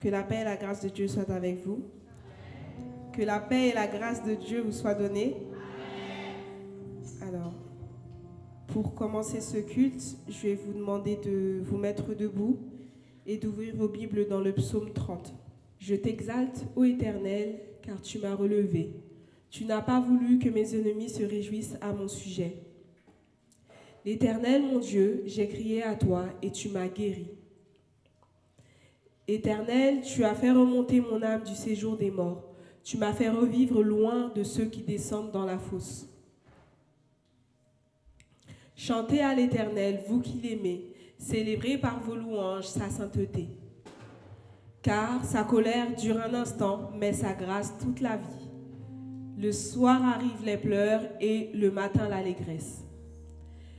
Que la paix et la grâce de Dieu soient avec vous. Que la paix et la grâce de Dieu vous soient données. Alors, pour commencer ce culte, je vais vous demander de vous mettre debout et d'ouvrir vos Bibles dans le psaume 30. Je t'exalte, ô Éternel, car tu m'as relevé. Tu n'as pas voulu que mes ennemis se réjouissent à mon sujet. L'Éternel, mon Dieu, j'ai crié à toi et tu m'as guéri. Éternel, tu as fait remonter mon âme du séjour des morts. Tu m'as fait revivre loin de ceux qui descendent dans la fosse. Chantez à l'Éternel, vous qui l'aimez, célébrez par vos louanges sa sainteté. Car sa colère dure un instant, mais sa grâce toute la vie. Le soir arrivent les pleurs et le matin l'allégresse.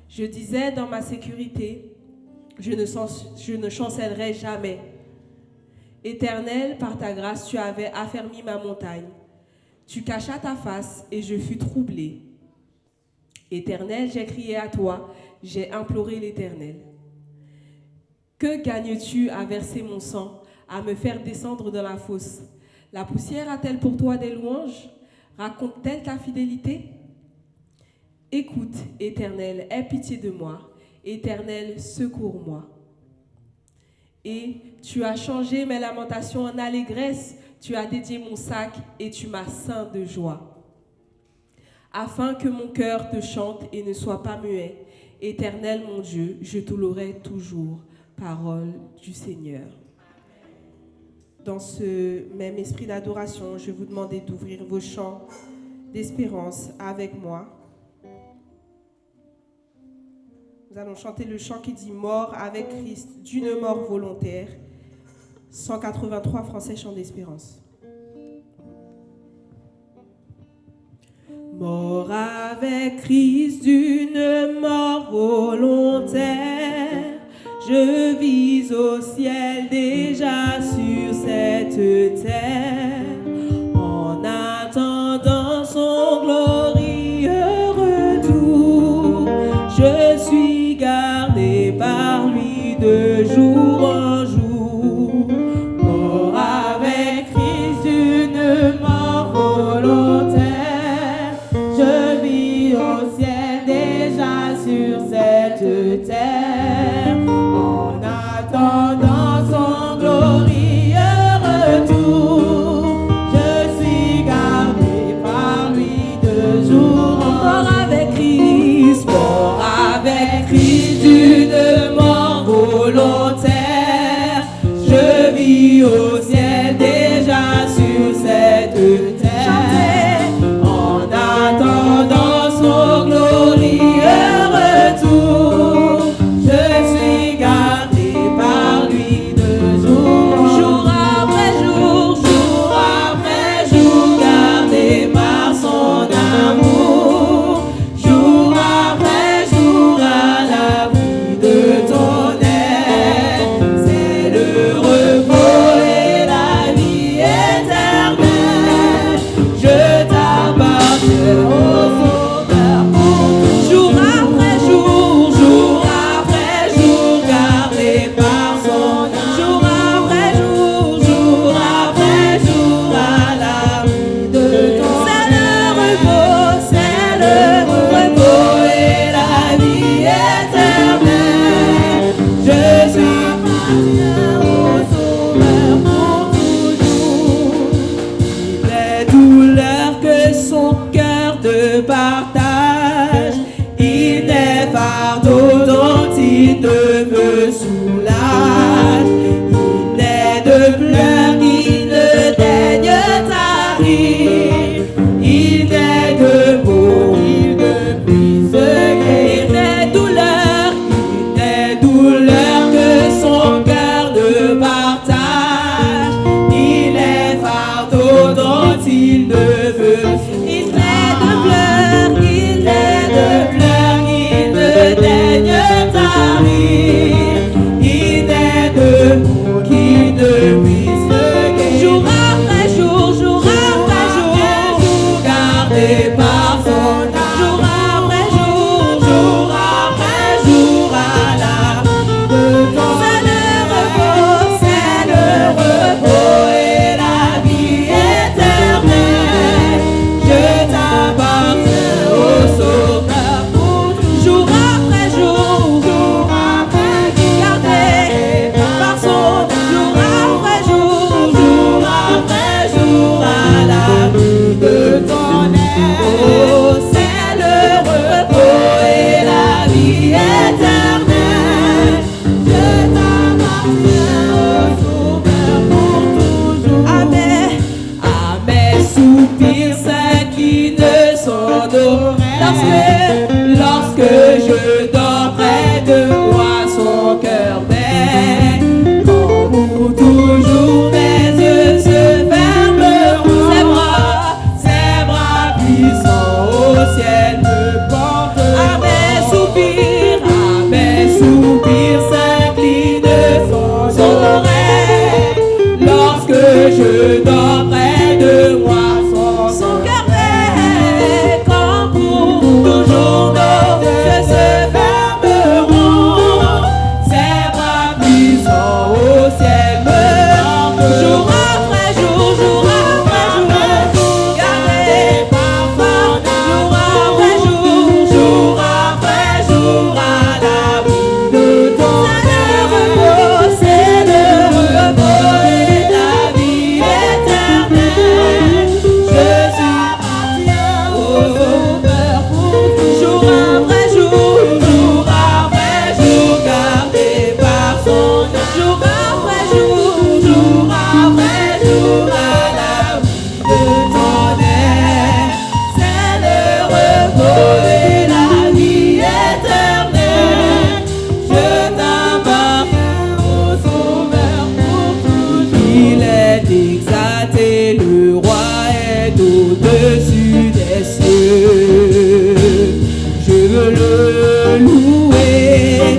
Je disais dans ma sécurité, je ne chancellerai jamais. Éternel, par ta grâce, tu avais affermi ma montagne. Tu cachas ta face et je fus troublé. Éternel, j'ai crié à toi, j'ai imploré l'Éternel. Que gagnes-tu à verser mon sang, à me faire descendre dans la fosse? La poussière a-t-elle pour toi des louanges? Raconte-t-elle ta fidélité? Écoute, Éternel, aie pitié de moi. Éternel, secours-moi. Et tu as changé mes lamentations en allégresse, tu as dédié mon sac et tu m'as ceint de joie. Afin que mon cœur te chante et ne soit pas muet, Éternel mon Dieu, je te louerai toujours. Parole du Seigneur. Dans ce même esprit d'adoration, je vais vous demander d'ouvrir vos chants d'espérance avec moi. Nous allons chanter le chant qui dit « Mort avec Christ, d'une mort volontaire ». 183 français chant d'espérance. Mort avec Christ, d'une mort volontaire, je vis au ciel déjà sur cette terre, en attendant son glorieux retour. Je suis gardé par lui de jour en jour. Mort avec Christ, d'une mort volontaire, je vis au ciel déjà sur cette terre, en attendant son glorieux retour. Je suis gardé par lui de jour en jour. Mort avec Christ, mort avec Christ, d'une mort volontaire, je vis au ciel déjà sur cette terre, en attendant son glorieux retour. Je suis gardé par lui de jour après jour, jour après jour, gardé par son amour, jour après jour à l'abri de ton aide. C'est le repos et la vie éternelle. Je t'appartiens, ô Sauveur, pour jour après jour, jour après jour, gardé par son amour, jour après jour, jour après jour, à l'abri de ton aide. C'est le repos et la vie éternelle. Je suis appartiens au Sauveur pour toujours. Les douleurs que son cœur de partage, il n'est fardeau dont il ne me soulage. Il n'est de pleurs qui ne daigne tarir. Il n'est de mots qui ne puisse guérir. Il n'est douleur que son cœur ne partage. Il est fardeau dont il ne veut. Il n'est de pleurs, il n'est de pleurs qui ne daigne tarir. Il n'est de mots qui ne puisse je dors près de moi. Son cœur est comme pour toujours, nos yeux se fermeront. Ses bras puissants au ciel me portent jour après jour, jour après jour. Gardé par force, jour après jour, jour après jour, à l'abri de ton repos, c'est le repos et la vie éternelle. Je appartiens au Sauveur pour jour après jour, jour après jour, gardé par son œil. Jour après jour, jour après jour, à l'abri de ton aile. C'est le repos et la vie éternelle. Je t'appartiens au Sauveur pour toujours. Il est exalté, le roi est au-dessus des cieux. Je veux le louer,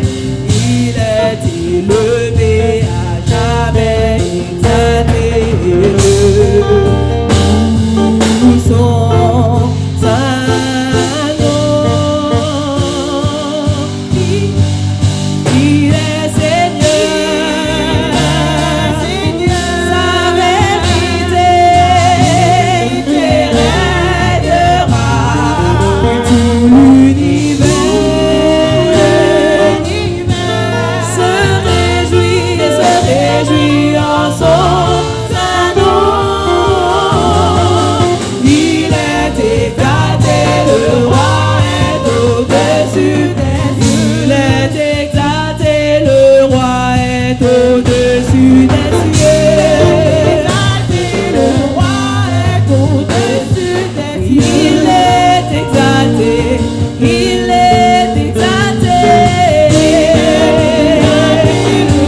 il est élevé à jamais exalté. Nous sommes saints. Il est Seigneur, sa vérité régnera tout l'univers. Se réjouit en son saint nom. Il est exalté, le roi est au-dessus des cieux. Il est exalté, le roi est au-dessus des cieux. Le roi est au-dessus des cieux. Il est exalté, il est exalté.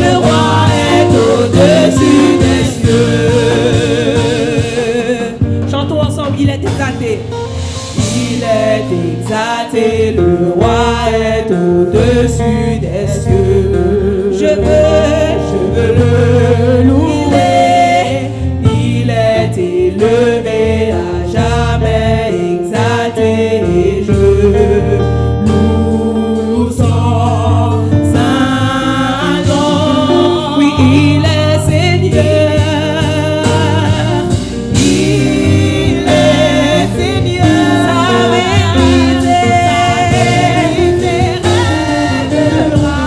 Le roi est au-dessus des cieux. Chantons ensemble, il est exalté. Il est exalté, le roi est au-dessus des cieux. Je veux le louer. Il est élevé à jamais exalté. Et je loue son saint nom. Oui, il est Seigneur. Il est Seigneur. Sa vérité régnera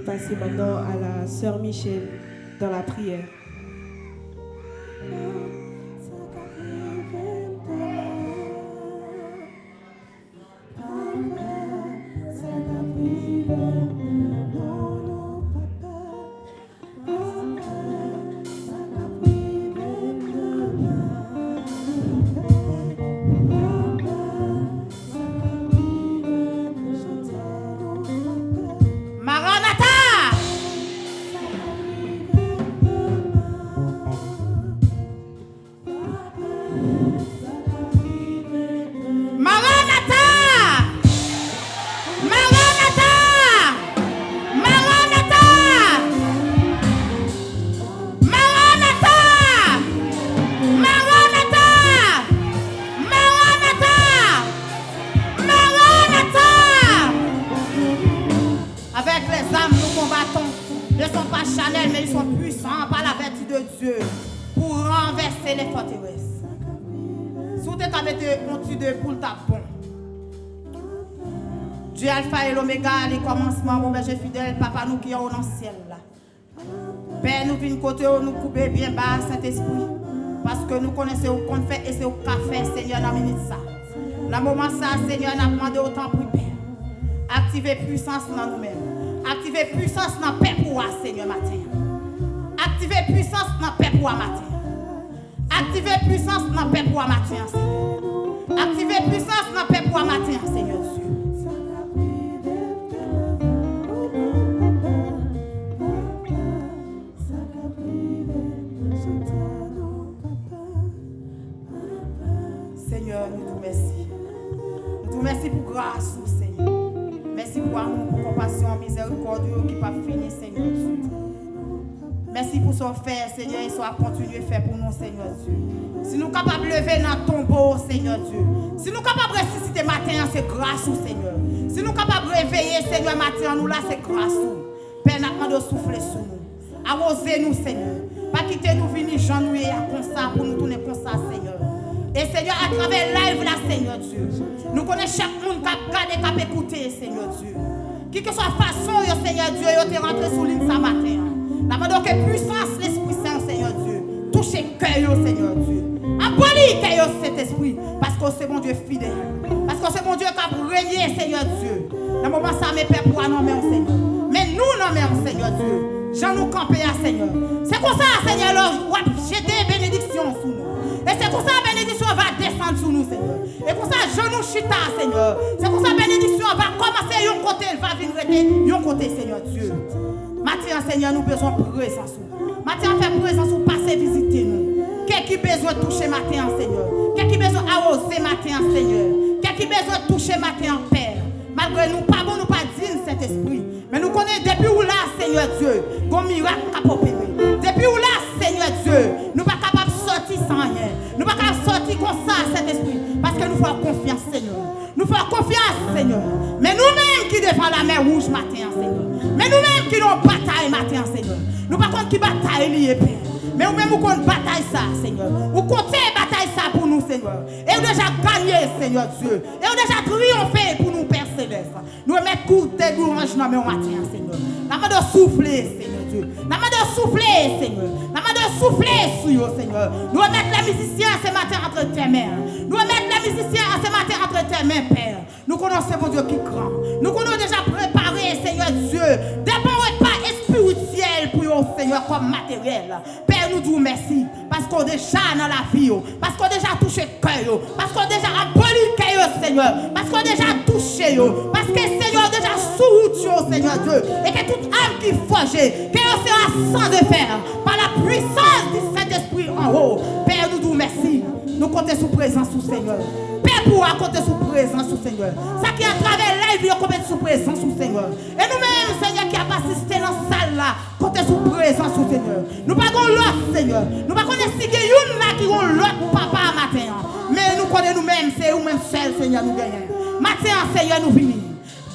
passer maintenant à la sœur Michel dans la prière. Dieu Alpha et l'Oméga, les commencements, mon berger fidèle, papa nous qui est au ciel là. Père, nous venons côté où nous couper bien bas, Saint-Esprit. Parce que nous connaissons qu'on fait et c'est au café, Seigneur, dans minute ça. Dans le moment ça, Seigneur, nous avons demandé autant pour Père. Activez puissance dans nous-mêmes. Activez puissance dans la paix pour moi, Seigneur, matin. Activez puissance dans la paix pour moi, matin. Activez puissance dans la paix pour moi, matin, Seigneur. Activez puissance dans le paix pour matin, Seigneur Dieu. Seigneur, nous te remercions. Nous te remercions pour grâce, Seigneur. Merci pour amour, pour compassion, miséricorde qui pas fini, Seigneur Dieu. Merci pour ce faire, Seigneur, et soit continuer à faire pour nous, Seigneur Dieu. Si nous sommes capables de lever dans ton tombeau, Seigneur Dieu. Si nous sommes capables de ressusciter matin, c'est grâce au Seigneur. Si nous sommes capables de réveiller, Seigneur, matin, nous là, c'est grâce au Père, nous demandons de souffler sur nous. Arrosez-nous, Seigneur. Pas quitter nous, venir genouiller comme ça, pour nous tourner comme ça, Seigneur. Et Seigneur, à travers live là, Seigneur Dieu, nous connaissons chaque monde qui a regardé, qui a écouté, Seigneur Dieu. Qui que soit façon, Seigneur Dieu, il est rentré sous ligne ce matin. Nous demandons que puissance, l'Esprit Saint, Seigneur Dieu, touche le cœur, Seigneur Dieu. Abolis le cœur, cet esprit, parce que c'est mon Dieu fidèle. Parce que c'est mon Dieu qui a régné, Seigneur Dieu. Dans le moment ça, mes pères pour nommer, Seigneur. Mais nous nommons, Seigneur Dieu. Jean nous camper, Seigneur. C'est comme ça, Seigneur, on va jeter bénédiction sur nous. Et c'est pour ça que la bénédiction va descendre sur nous, Seigneur. Et pour ça, je nous chita, Seigneur. C'est pour ça que la bénédiction va commencer d'un côté, elle va venir d'un côté, Seigneur Dieu. Maintenant, Seigneur, nous avons besoin de présence. Maintenant, fait présence pour passer visiter nous. Qu'est-ce qui a besoin de toucher matin, Seigneur? Qu'est-ce qui a besoin d'arroser matin, Seigneur? Qu'est-ce qui a besoin de toucher matin, Père? Malgré nous, pas bon, nous pas dignes, Saint-Esprit. Mais nous connaissons depuis où là, Seigneur Dieu, qu'on miracle capable opérer. Depuis où là, Seigneur Dieu, nous pas capables de sortir sans rien. Nous pas capables de sortir comme ça, Saint-Esprit. Parce que nous faisons confiance, Seigneur. Nous faisons confiance, Seigneur. Mais nous-mêmes qui défendons la mer rouge matin, Seigneur. Mais nous-mêmes qui nous bataille matin, Seigneur. Nous pas contre qui bataille lié, Père. Mais nous-mêmes, nous comptons bataille ça, Seigneur. Nous comptons bataille ça pour nous, Seigneur. Et nous déjà gagné, Seigneur Dieu. Et nous déjà triomphé pour nous, Père Céleste. Nous mettons coup de louange dans nos matin, Seigneur. Nous avons de souffler, Seigneur Dieu. Nous avons de souffler, Seigneur. Nous avons de souffler sur nous, Seigneur. Nous mettons les musiciens ce matin entre tes mains. Nous mettons les musiciens ce matin entre tes mains, Père. Nous connaissons mon Dieu qui grand. Nous connaissons déjà préparé, Seigneur Dieu. D'abord, pas spirituel pour nous, Seigneur, comme matériel. Père, nous disons merci. Parce qu'on est déjà dans la vie. Parce qu'on a déjà touché le cœur. Parce qu'on a déjà aboli le cœur, Seigneur. Parce qu'on a déjà touché. Parce que Seigneur a déjà sous Seigneur Dieu. Et que toute âme qui forge, que sera sans de faire. Par la puissance du Saint-Esprit en haut. Père, nous disons merci. Nous comptons sous présence sous Seigneur. Père, pour compter sous présence sous Seigneur. Ça qui est à travers la vie, on compte sous présence sous Seigneur. Et nous-mêmes, Seigneur, qui a assisté dans la salle là, comptez sous présence sous Seigneur. Nous ne connaissons pas l'autre, Seigneur. Nous ne connaissons pas si une là qui ont l'autre papa matin. Mais nous connaissons nous-mêmes, c'est nous-mêmes seuls, Seigneur, nous gagnons. Matin, Seigneur, nous venons.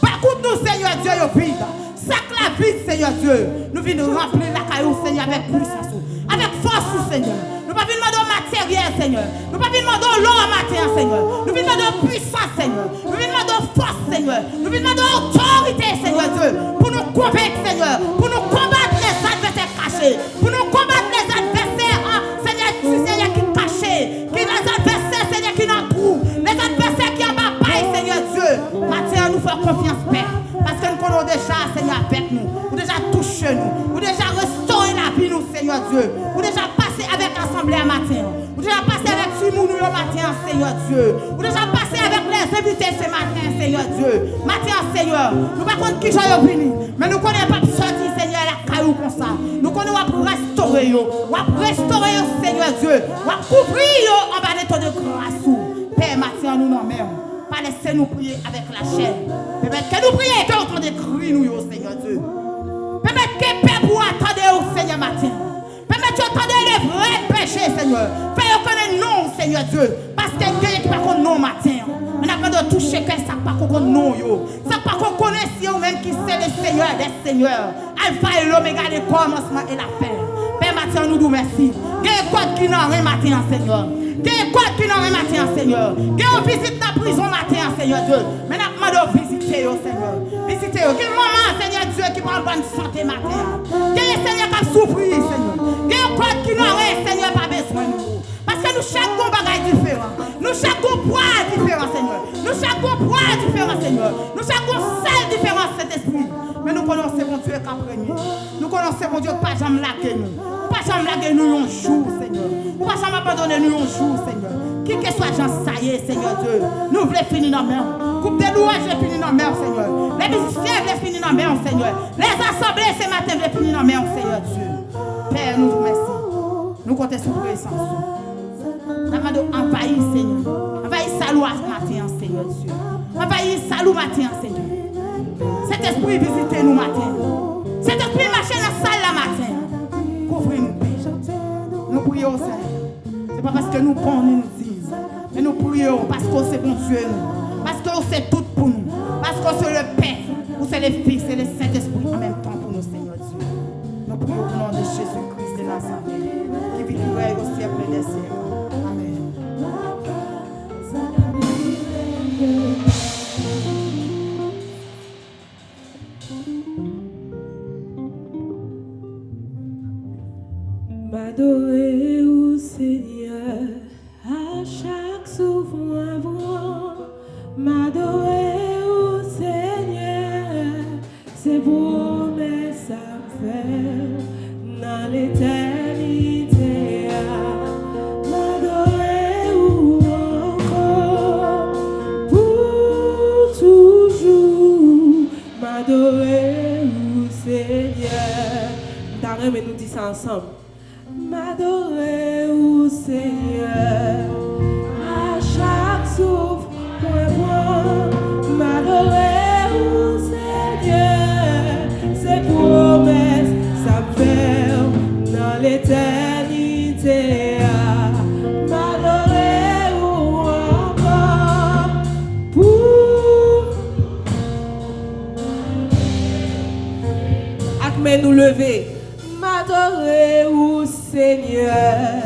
Par contre, nous, Seigneur Dieu, nous vide. Sac la vie, Seigneur Dieu. Nous venons remplir la caillou, Seigneur, avec puissance, avec force, Seigneur. Nous ne venons pas demander matériel, Seigneur. Nous ne venons pas demander l'eau matin, Seigneur. Nous venons demander puissance, Seigneur. Nous venons demander force, Seigneur. Nous venons demander autorité, Seigneur Dieu. Pour nous convaincre, Seigneur. Pour nous combattre les adversaires cachés. Pour nous combattre les adversaires, Seigneur, qui cachés. Qui les adversaires, Seigneur, qui n'ont trou. Les adversaires qui ont bataille, Seigneur Dieu. Matin, nous faisons confiance, Père. Parce que nous connaissons déjà, Seigneur, avec nous. Nous déjà touché nous. Nous déjà restauré la vie, nous, Seigneur Dieu. Nous déjà passé avec l'assemblée à matin. Nous déjà passé avec Simon nous le matin, Seigneur Dieu. Nous déjà passé avec les invités ce matin, Seigneur Dieu. Matin, Seigneur. Nous ne connaissons pas qui j'en venu. Mais nous ne connaissons pas sortir, Seigneur, la caillou comme ça. Nous connaissons pour restaurer, Seigneur Dieu. On va couvrir en bas de ton de grâce. Père, matin, nous n'en mêmes. Pas laisser nous prier avec la chair. Permettre que nous prions et que nous entendons crier nous, Seigneur Dieu. Permettre que Père pour attendre au Seigneur matin. Permettre que entendre les vrais péchés, Seigneur. Fais connaître non, Seigneur Dieu. Parce que quelqu'un qui ne connaît pas non matin. On n'a pas de toucher que ça ne pas non. Ça pas qu'on connaisse même qui c'est le Seigneur des Seigneurs. Alpha et l'Oméga, le commencement et la fin. Père matin, nous nous remercions. Il y a quoi qui n'a rien matin, Seigneur. Il y a quoi qui n'a rien matin, Seigneur. Il y a une visite dans la prison matin, Seigneur Dieu. Mais nous demandons de visiter, Seigneur. Visiter. Quel moment, Seigneur Dieu, qui prend bonne santé matin. Il y a un Seigneur qui a souffert, Seigneur. Il y a quoi qui n'a rien, Seigneur, pas besoin de nous. Parce que nous chaque bagage différent. Nous chaque poids différent, Seigneur. Nous chaque poids différent, Seigneur. Nous chaque sel différent, cet esprit. Mais nous connaissons mon Dieu qui a prégné. Nous connaissons mon Dieu qui pas jamais lagué nous. Pas jamais lagué nous un jour, Seigneur. Pas jamais abandonné nous un jour, Seigneur. Qui que soit Jean, ça y est, Seigneur Dieu. Nous voulons finir dans la mer. Coupe de louanges, les finir dans la mer, Seigneur. Les musiciens veulent finir dans la mer, Seigneur. Les assemblées ce matin veulent finir dans la mer, Seigneur Dieu. Père, nous vous remercions. Nous comptons sur votre présence. Nous demandons envahir, Seigneur. Envahir salou ce matin, Seigneur Dieu. Envahir salou matin, Seigneur. Cet esprit visite nous matin. Cet esprit marche dans la salle la matin. Couvrez-nous, Père. Nous prions, Seigneur. Ce n'est pas parce que nous bons, nous disons. Mais nous prions parce que c'est bon Dieu. Parce que c'est tout pour nous. Parce que c'est le Père. Ou c'est le Fils et le Saint-Esprit en même temps pour nous, Seigneur Dieu. Nous prions au nom de Jésus-Christ de Nazareth. Qui vit au siècle des siècles. Amen. M'adorer au Seigneur, à chaque souffle un vent. M'adorer au Seigneur, c'est promesses à faire dans l'éternité. M'adorer ou encore pour toujours. M'adorer au Seigneur. T'arrêtes, mais nous disons ça ensemble. M'adorer au Seigneur, à chaque souffle, m'adorer au Seigneur, ses promesses s'avèrent dans l'éternité. M'adorer ou encore pour Acme nous lever. M'adorer au Seigneur,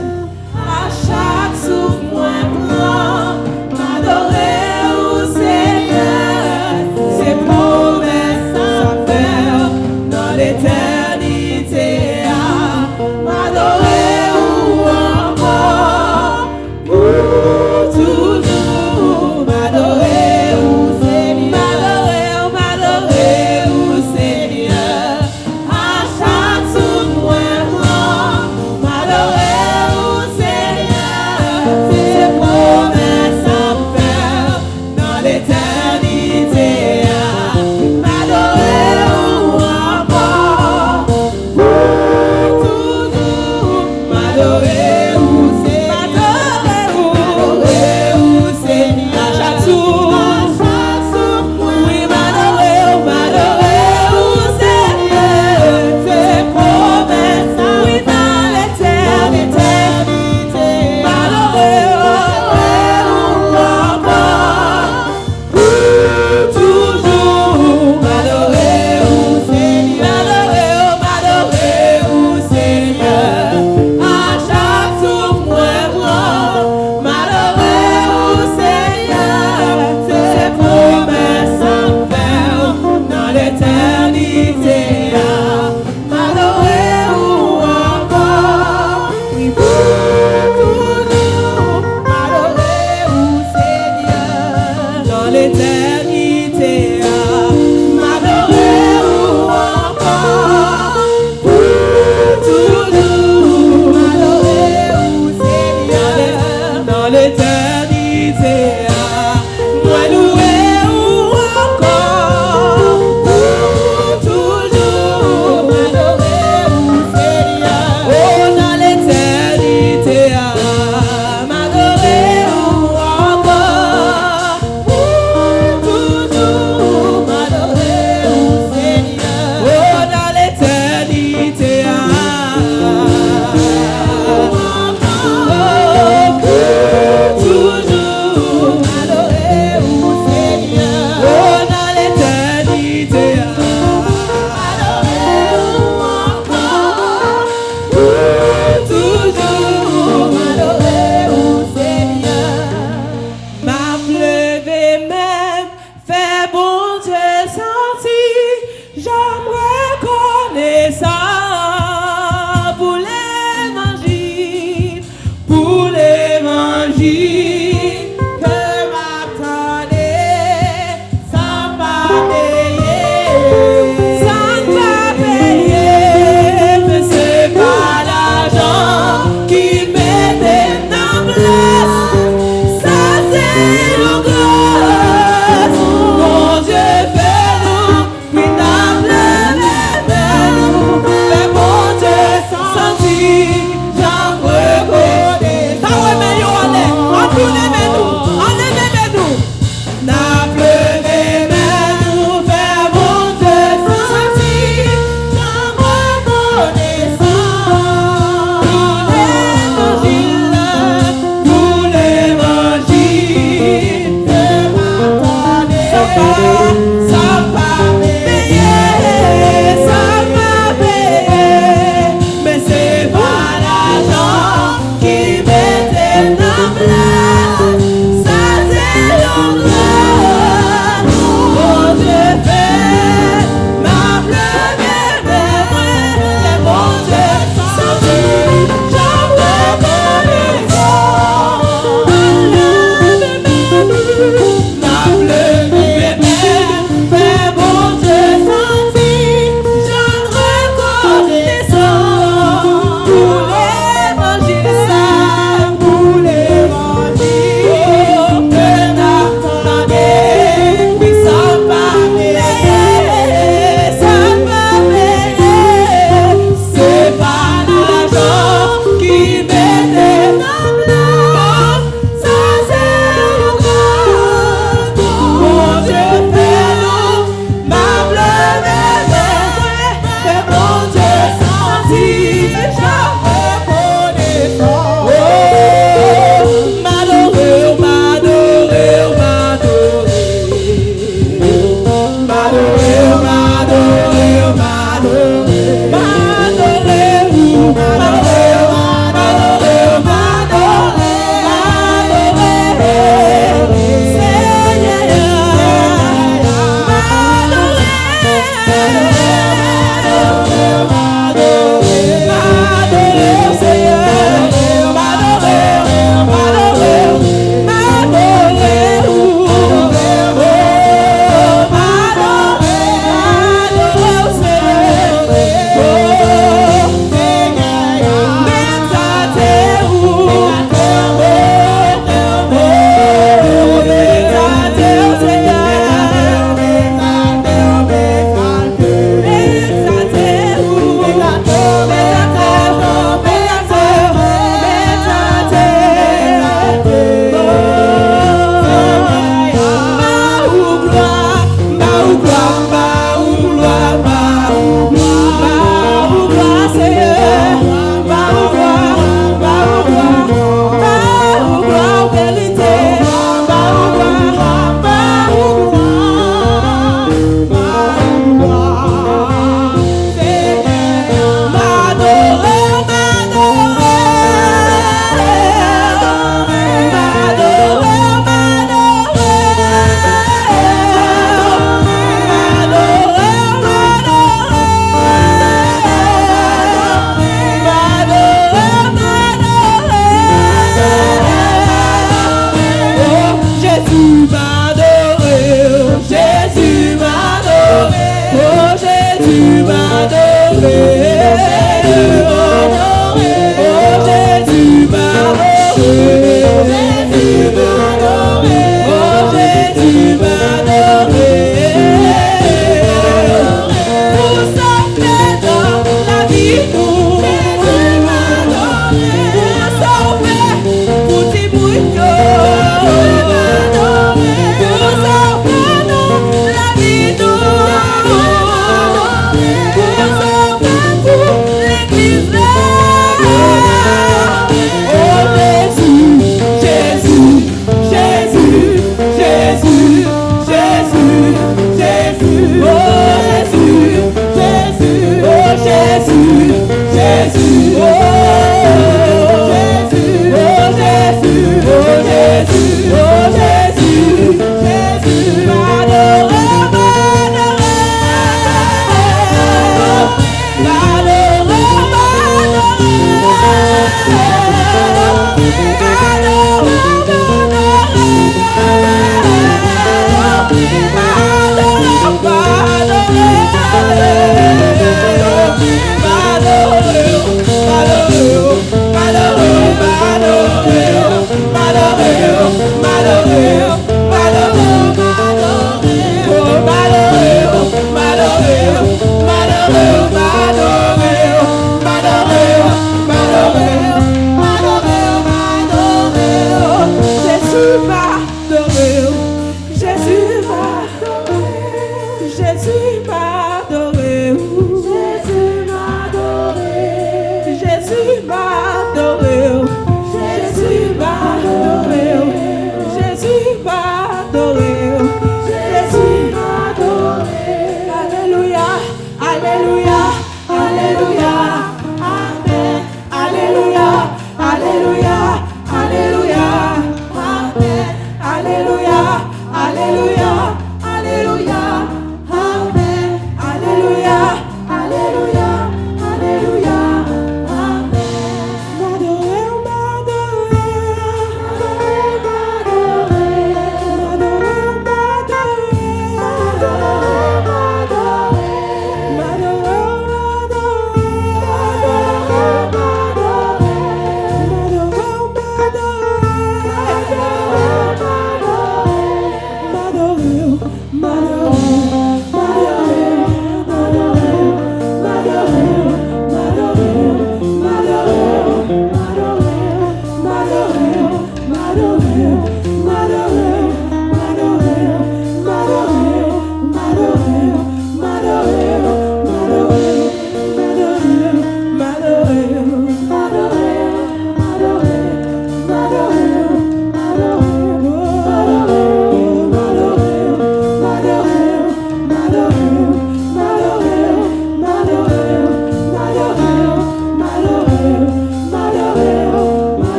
à chaque souffle moins blanc. M'adorer au Seigneur, ses promesses s'avèrent dans l'éternité. M'adorer ou encore pour toujours. M'adorer au Seigneur, m'adorer au Seigneur, à chaque souffle moins blanc. M'adorer au Seigneur, ses promesses s'avèrent dans l'éternité. M'adorer ou encore pour toujours. M'adorer au Seigneur, m'adorer au Seigneur, à chaque souffle, oui, m'adorer au Seigneur, ses promesses, oui, dans l'éternité. M'adorer ou encore pour toujours. M'adorer au Seigneur, m'adorer au Seigneur, à chaque souffle moins blanc. M'adorer au Seigneur, ses promesses s'avèrent dans l'éternité. M'adorer ou encore, oui, pour toujours. M'adorer au Seigneur dans l'éternité. M'adorer ou encore pour toujours. M'adorer au Seigneur dans l'éternité. Moi louer ou encore pour toujours. M'adorer au Seigneur, oh, dans l'éternité. M'adorer ou encore pour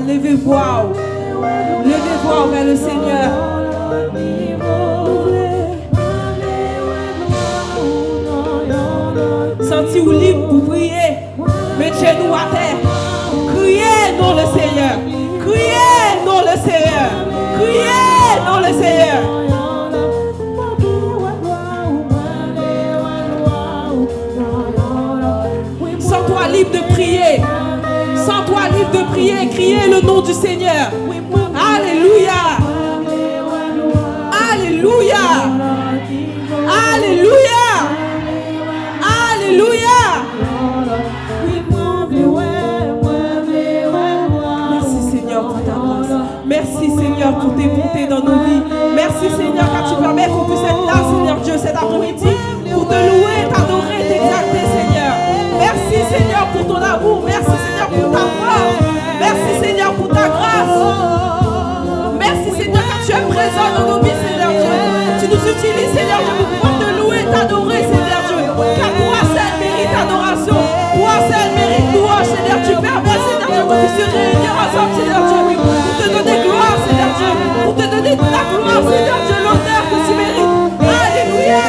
Levez-vous vers le Seigneur. Sentez-vous libre pour prier. Mettez-nous à terre. Criez dans le Seigneur. Criez dans le Seigneur. Criez dans le Seigneur. Sens-toi libre de prier. Sens-toi libre de prier. Criez le nom du Seigneur. Alléluia. Alléluia. Alléluia. Alléluia. Merci Seigneur pour ta grâce. Merci Seigneur pour tes bontés dans nos vies. Merci Seigneur car tu permets qu'on puisse être là Seigneur Dieu cet après-midi pour te louer, t'adorer, t'exalter Seigneur. Merci Seigneur pour ton amour. Merci Seigneur pour ta force. Merci Seigneur pour ta grâce. Merci Seigneur car tu es présent dans nos vies Seigneur Dieu. Tu nous utilises Seigneur Dieu pour pouvoir te louer, t'adorer Seigneur Dieu. Car toi seul mérite adoration. Toi seul mérite louange Seigneur. Tu permets Seigneur Dieu qu'on puisse se réunir ensemble Seigneur Dieu. Pour te donner gloire Seigneur Dieu. Pour te donner ta gloire Seigneur Dieu. L'honneur que tu mérites. Alléluia.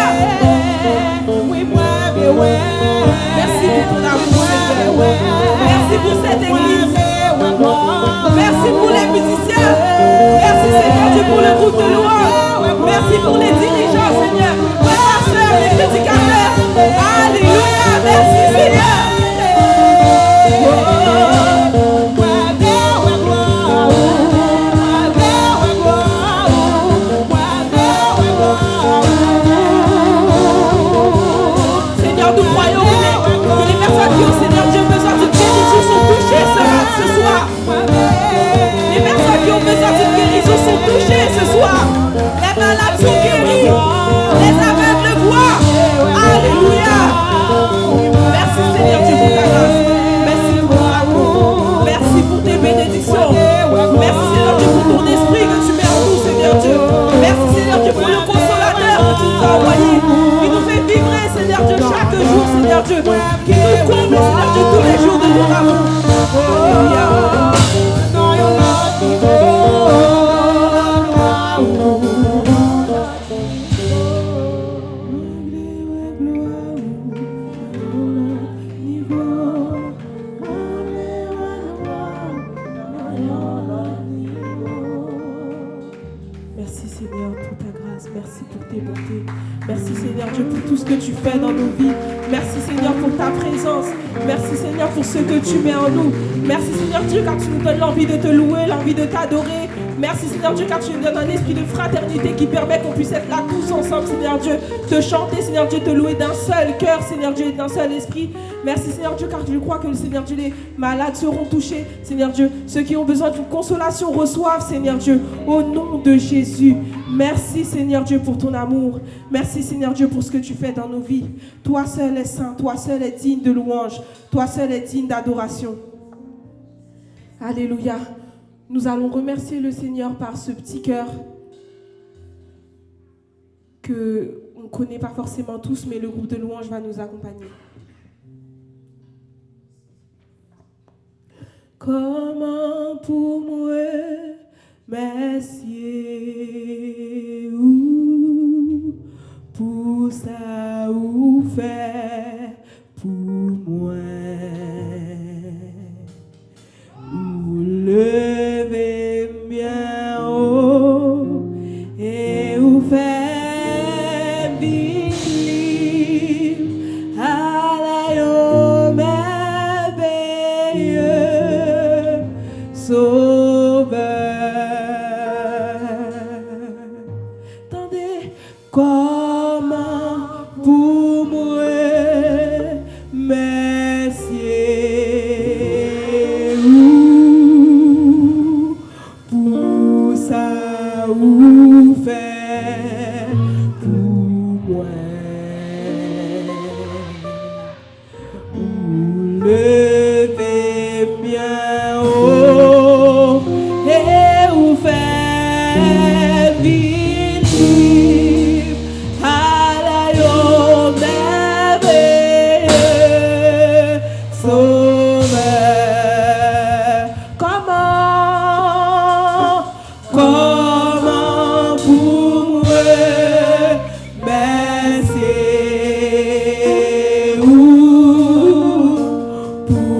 Merci pour ton amour Seigneur. Merci pour cette église. Merci pour les musiciens. Merci Seigneur Dieu pour le groupe de louange. Merci pour les dirigeants Seigneur. Les pasteurs, les prédicateurs. Alléluia. Merci Seigneur. Seigneur, nous croyons que les personnes qui ont Seigneur Dieu besoin d'une guérison sont touchées ce soir. Les personnes qui ont besoin d'une guérison sont touchées ce soir. Les malades sont guéris. Les aveugles voient. Alléluia. Merci Seigneur Dieu pour ta grâce. Merci pour ton amour. Merci pour tes bénédictions. Merci Seigneur Dieu pour ton esprit que tu mets en nous Seigneur Dieu. Merci Seigneur Dieu pour le consolateur que tu nous as envoyé. Qui nous fait vibrer Seigneur Dieu chaque jour Seigneur Dieu. Qui nous comble Seigneur Dieu tous les jours de ton amour. Alléluia. Merci Seigneur pour ta grâce, merci pour tes bontés. Merci Seigneur Dieu pour tout ce que tu fais dans nos vies. Merci Seigneur pour ta présence. Merci Seigneur pour ce que tu mets en nous. Merci Seigneur Dieu car tu nous donnes l'envie de te louer, l'envie de t'adorer. Merci Seigneur Dieu car tu nous donnes un esprit de fraternité qui permet qu'on puisse être là tous ensemble Seigneur Dieu. Te chanter Seigneur Dieu, te louer d'un seul cœur Seigneur Dieu, d'un seul esprit. Merci Seigneur Dieu car je crois que le Seigneur Dieu, les malades seront touchés Seigneur Dieu. Ceux qui ont besoin d'une consolation reçoivent Seigneur Dieu. Au nom de Jésus. Merci Seigneur Dieu pour ton amour. Merci Seigneur Dieu pour ce que tu fais dans nos vies. Toi seul es saint, toi seul es digne de louange. Toi seul es digne d'adoration. Alléluia. Nous allons remercier le Seigneur par ce petit cœur que on ne connaît pas forcément tous, mais le groupe de louange va nous accompagner. Comment pour moi, Messieurs, pour ça ou faire pour moi, ou lever bien haut et ou faire vivre à la merveilleux sauveur. Attendez, comment pour moi, Messieurs, pour ça ou faire pour moi, ou lever bien haut et ou faire vivre à la merveilleux sauveur. Comment pour moi, Messieurs, pour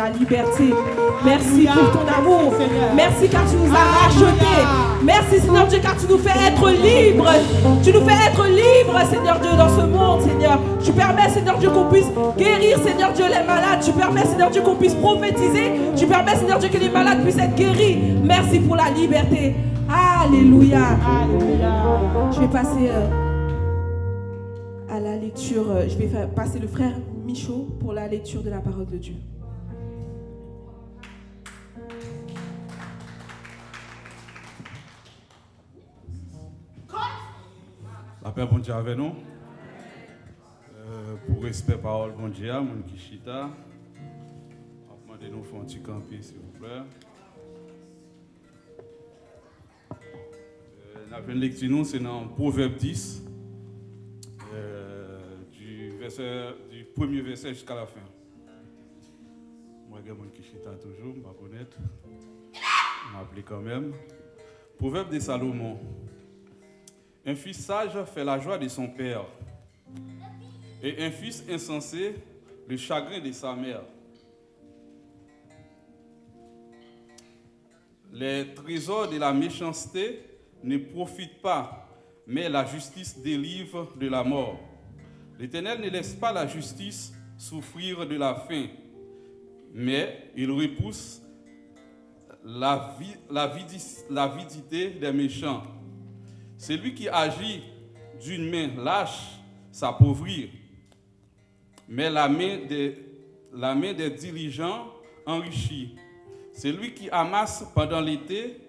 la liberté. Merci pour ton amour. Merci car tu nous as rachetés. Merci Seigneur Dieu car tu nous fais être libres. Tu nous fais être libres Seigneur Dieu dans ce monde Seigneur. Tu permets Seigneur Dieu qu'on puisse guérir Seigneur Dieu les malades. Tu permets Seigneur Dieu qu'on puisse prophétiser. Tu permets Seigneur Dieu que les malades puissent être guéris. Merci pour la liberté. Alléluia. Je vais passer à la lecture. Je vais passer le frère Michaud pour la lecture de la parole de Dieu. La paix bon Dieu avec nous. Pour respect parole bon Dieu, mon Kishita. Demandez-nous de faire un petit campé s'il vous plaît. La première lecture nous c'est dans Proverbe 10 du premier verset jusqu'à la fin. Moi je mon Kishita toujours, je vais connaître. Je m'appelle quand même. Proverbe de Salomon. Un fils sage fait la joie de son père, et un fils insensé le chagrin de sa mère. Les trésors de la méchanceté ne profitent pas, mais la justice délivre de la mort. L'Éternel ne laisse pas la justice souffrir de la faim, mais il repousse l'avidité des méchants. Celui qui agit d'une main lâche s'appauvrit, mais la main des diligents enrichit. Celui qui amasse pendant l'été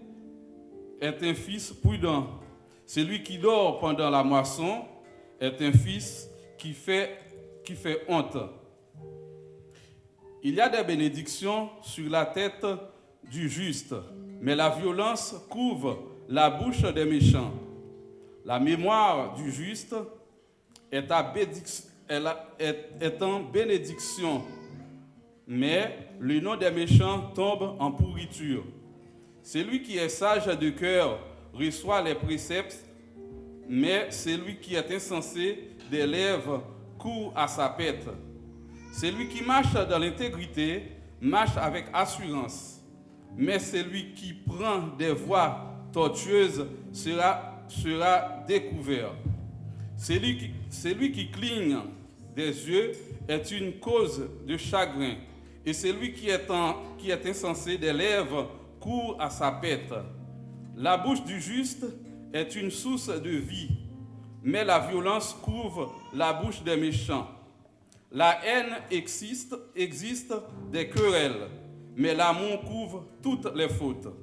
est un fils prudent. Celui qui dort pendant la moisson est un fils qui fait honte. Il y a des bénédictions sur la tête du juste, mais la violence couvre la bouche des méchants. La mémoire du juste est en bénédiction, mais le nom des méchants tombe en pourriture. Celui qui est sage de cœur reçoit les préceptes, mais celui qui est insensé des lèvres court à sa pète. Celui qui marche dans l'intégrité marche avec assurance, mais celui qui prend des voies tortueuses sera découvert. Celui qui cligne des yeux est une cause de chagrin, et celui qui est insensé des lèvres court à sa pète. La bouche du juste est une source de vie, mais la violence couvre la bouche des méchants. La haine existe des querelles, mais l'amour couvre toutes les fautes.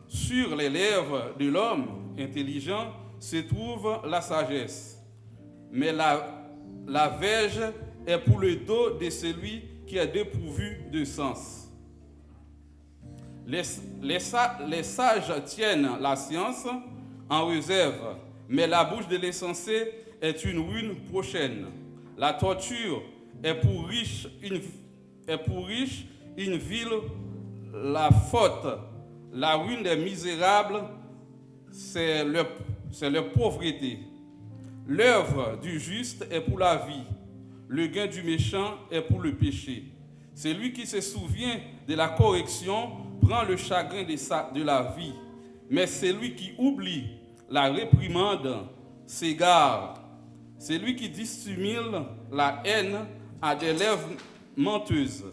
Sur les lèvres de l'homme intelligent se trouve la sagesse, mais la verge est pour le dos de celui qui est dépourvu de sens. Les sages tiennent la science en réserve, mais la bouche de l'insensé est une ruine prochaine. La torture est pour riche une ville, la faute, la ruine des misérables, c'est leur pauvreté. L'œuvre du juste est pour la vie, le gain du méchant est pour le péché. Celui qui se souvient de la correction prend le chagrin de la vie, mais celui qui oublie la réprimande s'égare. Celui qui dissimule la haine a des lèvres menteuses,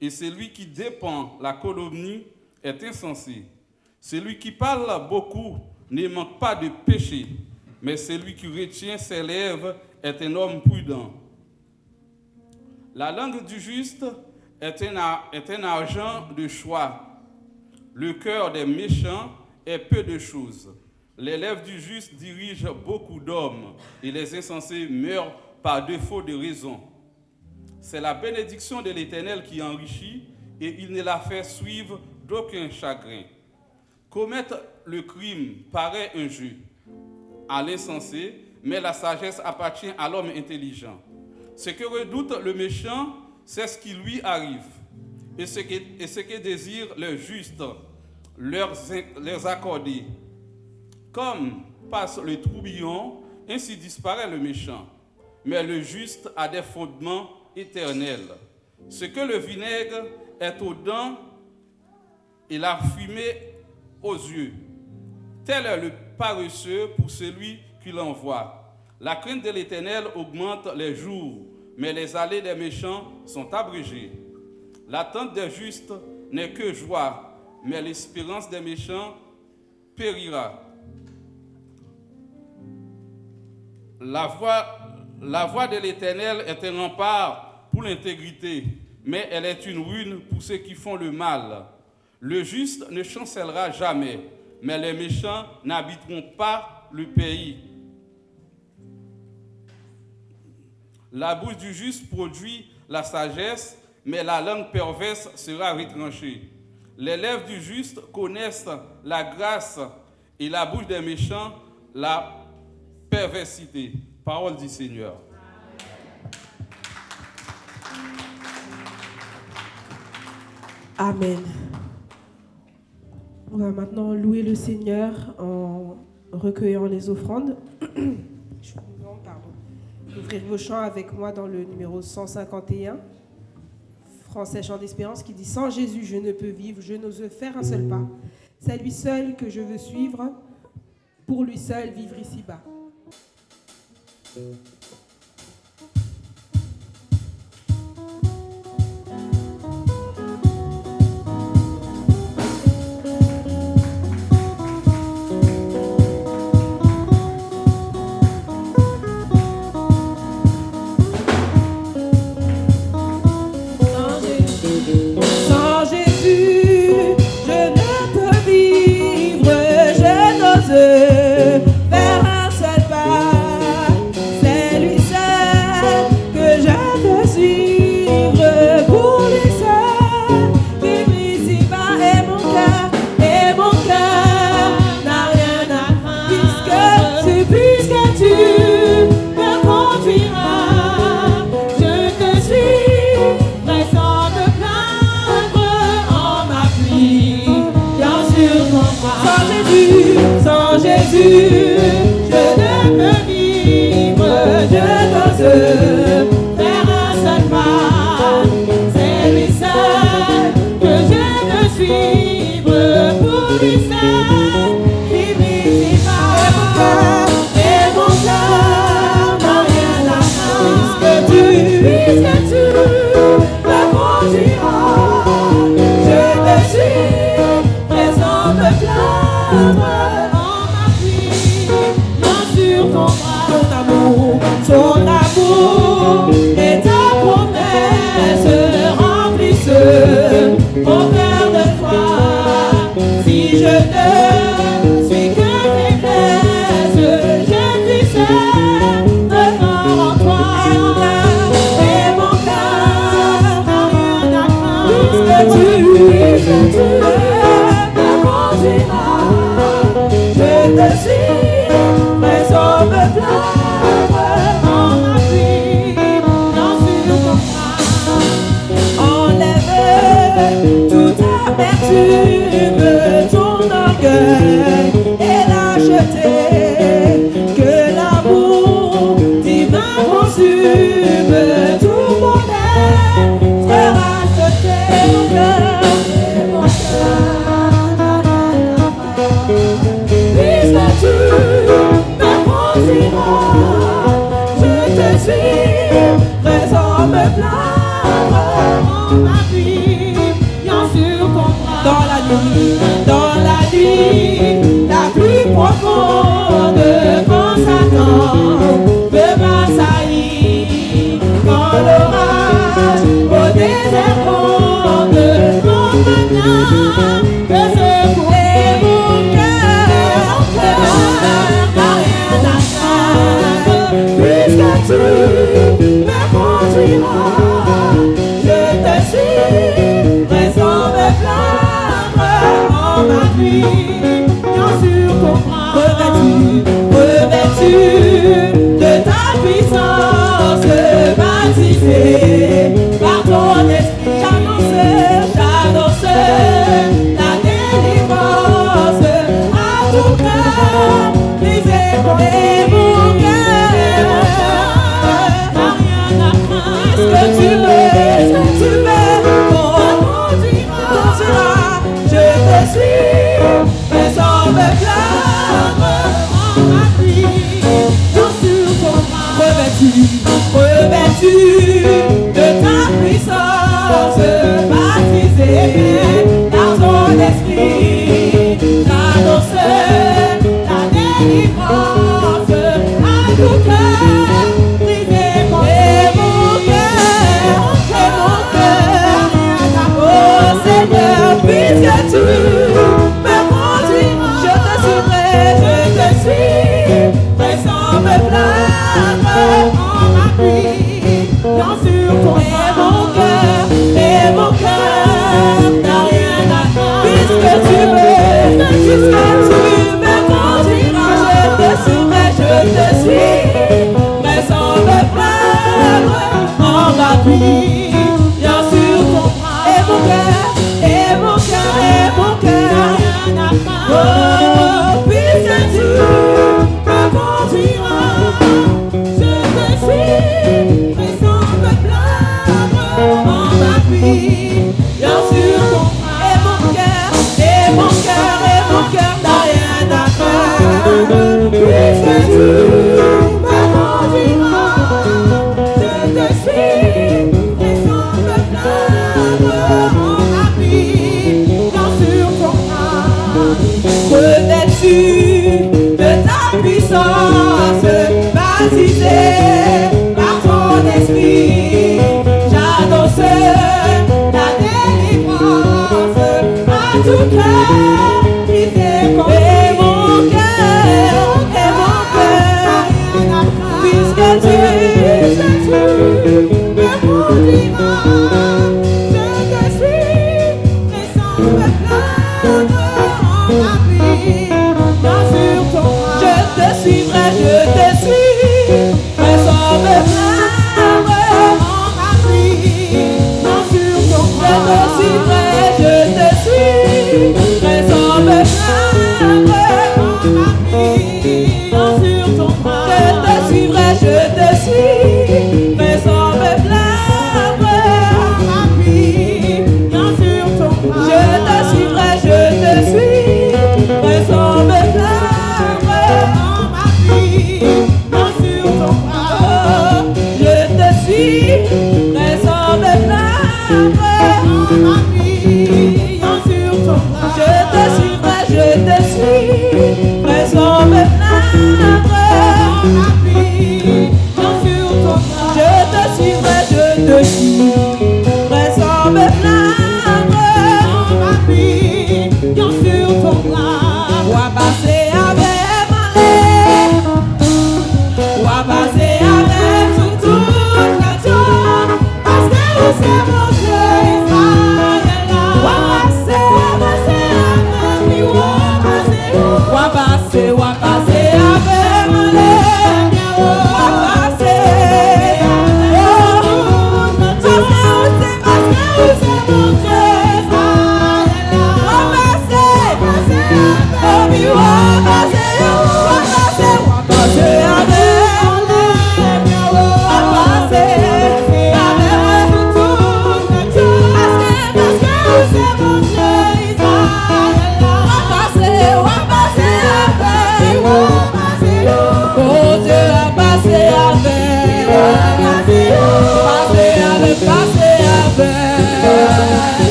et celui qui dépend la calomnie est insensé. Celui qui parle beaucoup ne manque pas de péché, mais celui qui retient ses lèvres est un homme prudent. La langue du juste est un argent de choix. Le cœur des méchants est peu de choses. Les lèvres du juste dirigent beaucoup d'hommes, et les insensés meurent par défaut de raison. C'est la bénédiction de l'Éternel qui enrichit, et il ne la fait suivre d'aucun chagrin. Commettre le crime paraît un jeu à l'insensé, mais la sagesse appartient à l'homme intelligent. Ce que redoute le méchant, c'est ce qui lui arrive, et ce que désirent les justes, leur accorder. Comme passe le tourbillon, ainsi disparaît le méchant, mais le juste a des fondements éternels. Ce que le vinaigre est aux dents et la fumée aux yeux. Tel est le paresseux pour celui qui l'envoie. La crainte de l'Éternel augmente les jours, mais les allées des méchants sont abrégées. L'attente des justes n'est que joie, mais l'espérance des méchants périra. La voie de l'Éternel est un rempart pour l'intégrité, mais elle est une ruine pour ceux qui font le mal. Le juste ne chancellera jamais, mais les méchants n'habiteront pas le pays. La bouche du juste produit la sagesse, mais la langue perverse sera retranchée. Les lèvres du juste connaissent la grâce et la bouche des méchants la perversité. Parole du Seigneur. Amen. On va maintenant louer le Seigneur en recueillant les offrandes. Je vous demande, d'ouvrir vos chants avec moi dans le numéro 151, français chant d'espérance, qui dit « Sans Jésus, je ne peux vivre, je n'ose faire un seul pas. C'est lui seul que je veux suivre, pour lui seul vivre ici-bas. » Je te suis.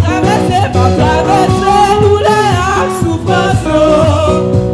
Traverser tous les souffrances.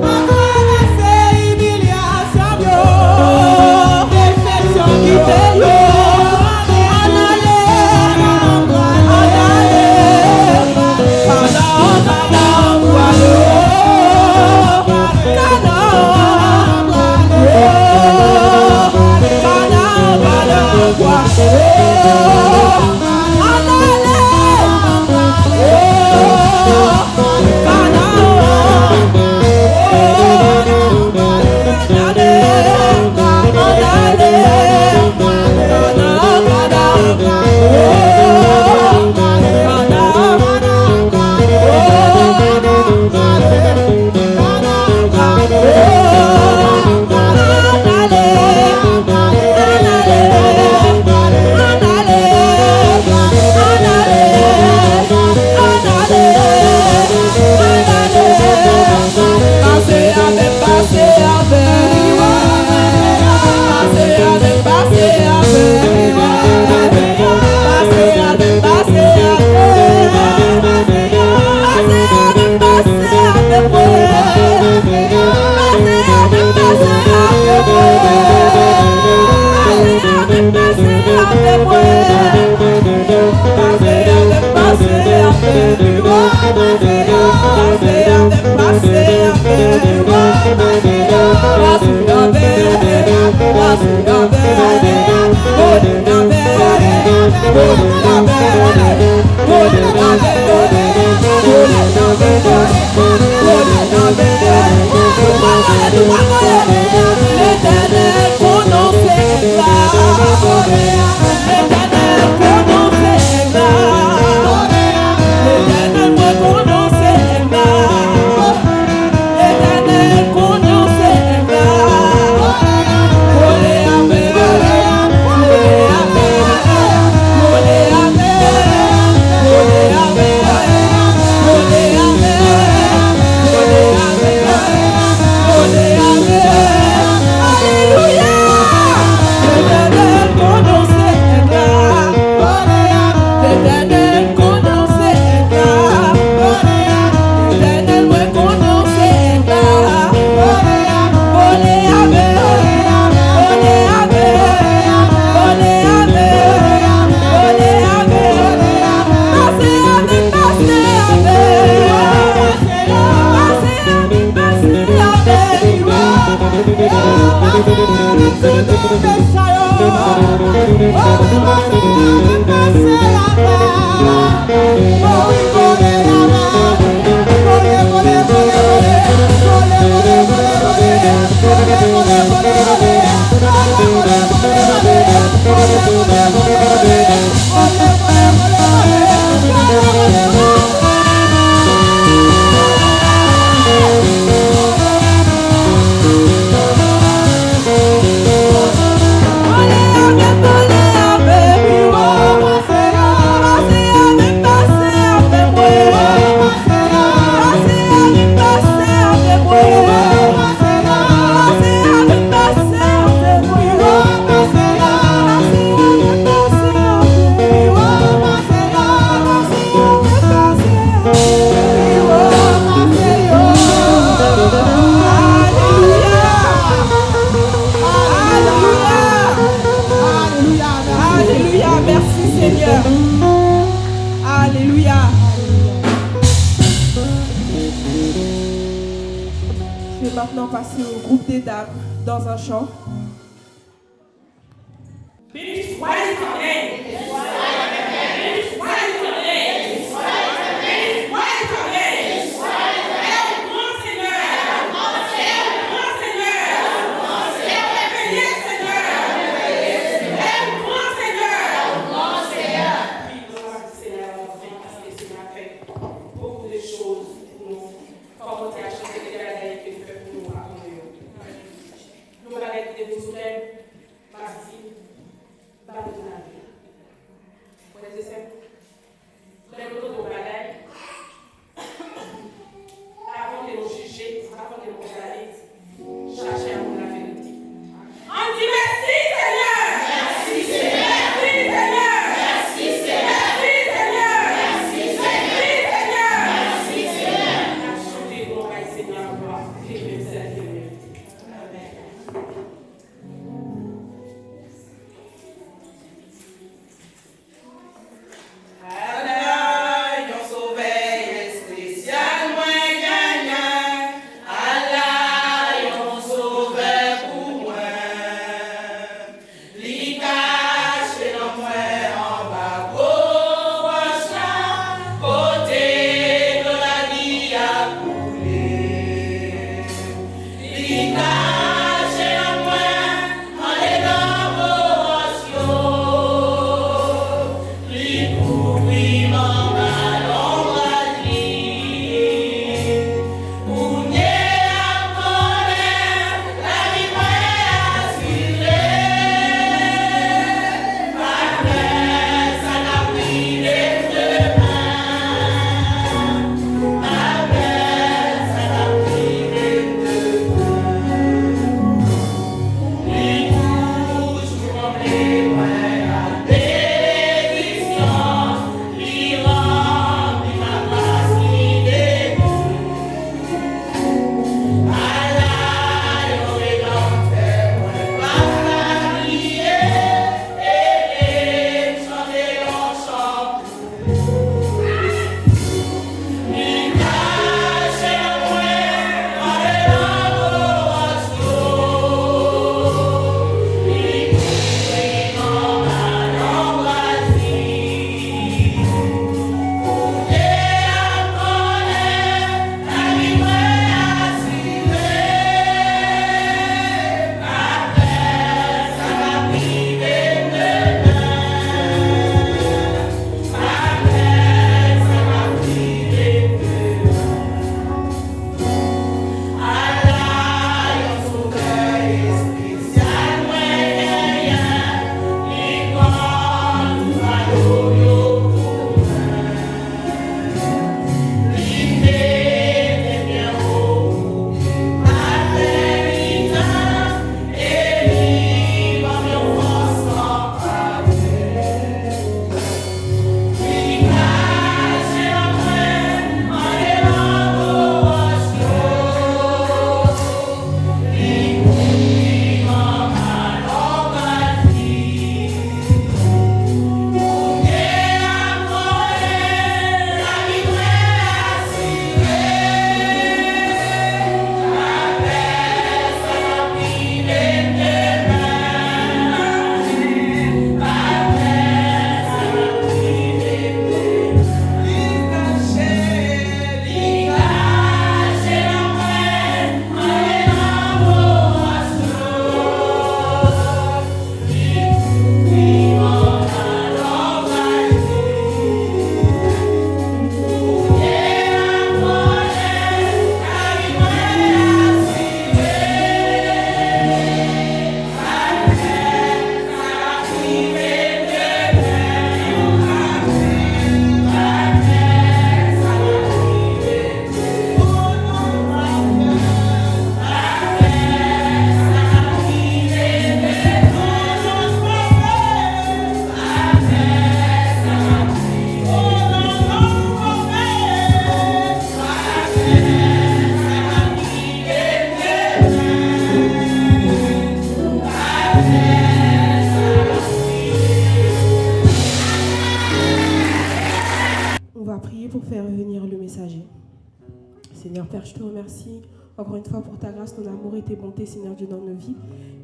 Seigneur Père, je te remercie encore une fois pour ta grâce, ton amour et tes bontés, Seigneur Dieu, dans nos vies.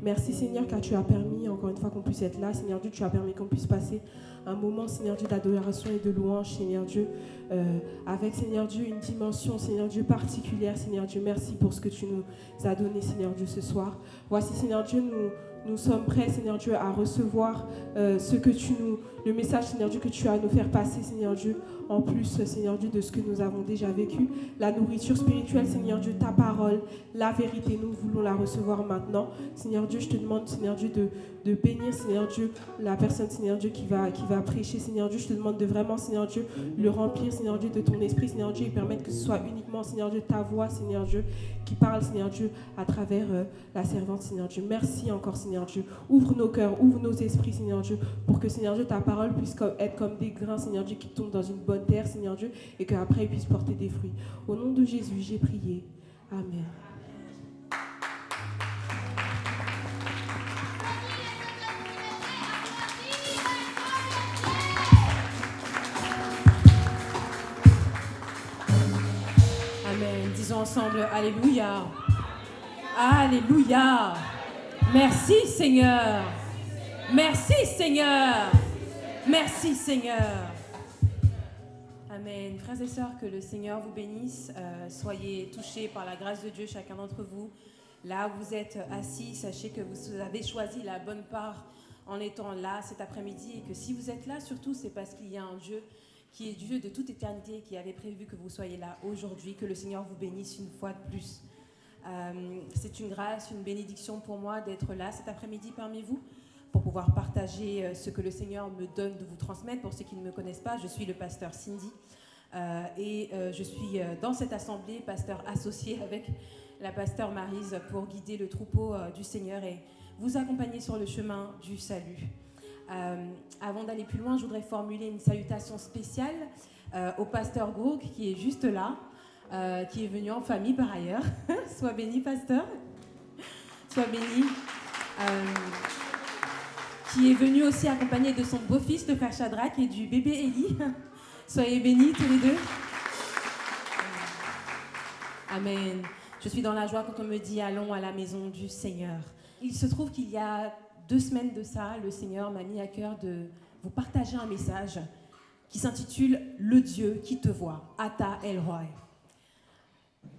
Merci, Seigneur, car tu as permis, encore une fois, qu'on puisse être là. Seigneur Dieu, tu as permis qu'on puisse passer un moment, Seigneur Dieu, d'adoration et de louange, Seigneur Dieu, avec, Seigneur Dieu, une dimension, Seigneur Dieu, particulière. Seigneur Dieu, merci pour ce que tu nous as donné, Seigneur Dieu, ce soir. Voici, Seigneur Dieu, nous sommes prêts, Seigneur Dieu, à recevoir le message, Seigneur Dieu, que tu as à nous faire passer, Seigneur Dieu, en plus, Seigneur Dieu, de ce que nous avons déjà vécu. La nourriture spirituelle, Seigneur Dieu, ta parole, la vérité, nous voulons la recevoir maintenant. Seigneur Dieu, je te demande, Seigneur Dieu, de bénir, Seigneur Dieu, la personne, Seigneur Dieu, qui va prêcher, Seigneur Dieu. Je te demande de vraiment, Seigneur Dieu, le remplir, Seigneur Dieu, de ton esprit, Seigneur Dieu, et permettre que ce soit uniquement, Seigneur Dieu, ta voix, Seigneur Dieu, qui parle, Seigneur Dieu, à travers la servante, Seigneur Dieu. Merci encore, Seigneur Dieu. Ouvre nos cœurs, ouvre nos esprits, Seigneur Dieu, pour que, Seigneur Dieu, ta parole puisse être comme des grains, Seigneur Dieu, qui tombent dans une bonne terre, Seigneur Dieu, et qu'après, ils puissent porter des fruits. Au nom de Jésus, j'ai prié. Amen. Amen. Disons ensemble, Alléluia. Alléluia. Merci Seigneur. Merci Seigneur. Merci Seigneur. Amen. Frères et sœurs, que le Seigneur vous bénisse. Soyez touchés par la grâce de Dieu, chacun d'entre vous. Là où vous êtes assis, sachez que vous avez choisi la bonne part en étant là cet après-midi, et que si vous êtes là, surtout, c'est parce qu'il y a un Dieu qui est Dieu de toute éternité, qui avait prévu que vous soyez là aujourd'hui. Que le Seigneur vous bénisse une fois de plus. C'est une grâce, une bénédiction pour moi d'être là cet après-midi parmi vous, pour pouvoir partager ce que le Seigneur me donne de vous transmettre. Pour ceux qui ne me connaissent pas, je suis le pasteur Cindy, et je suis dans cette assemblée pasteur associé avec la pasteur Maryse pour guider le troupeau du Seigneur et vous accompagner sur le chemin du salut. Avant d'aller plus loin, je voudrais formuler une salutation spéciale au pasteur Gourg qui est juste là, qui est venu en famille par ailleurs. Sois béni, pasteur. Sois béni. Qui est venu aussi accompagné de son beau-fils, le frère Shadrach, et du bébé Élie. Soyez bénis tous les deux. Amen. Je suis dans la joie quand on me dit « Allons à la maison du Seigneur ». Il se trouve qu'il y a 2 semaines de ça, le Seigneur m'a mis à cœur de vous partager un message qui s'intitule « Le Dieu qui te voit », Ata El Roi.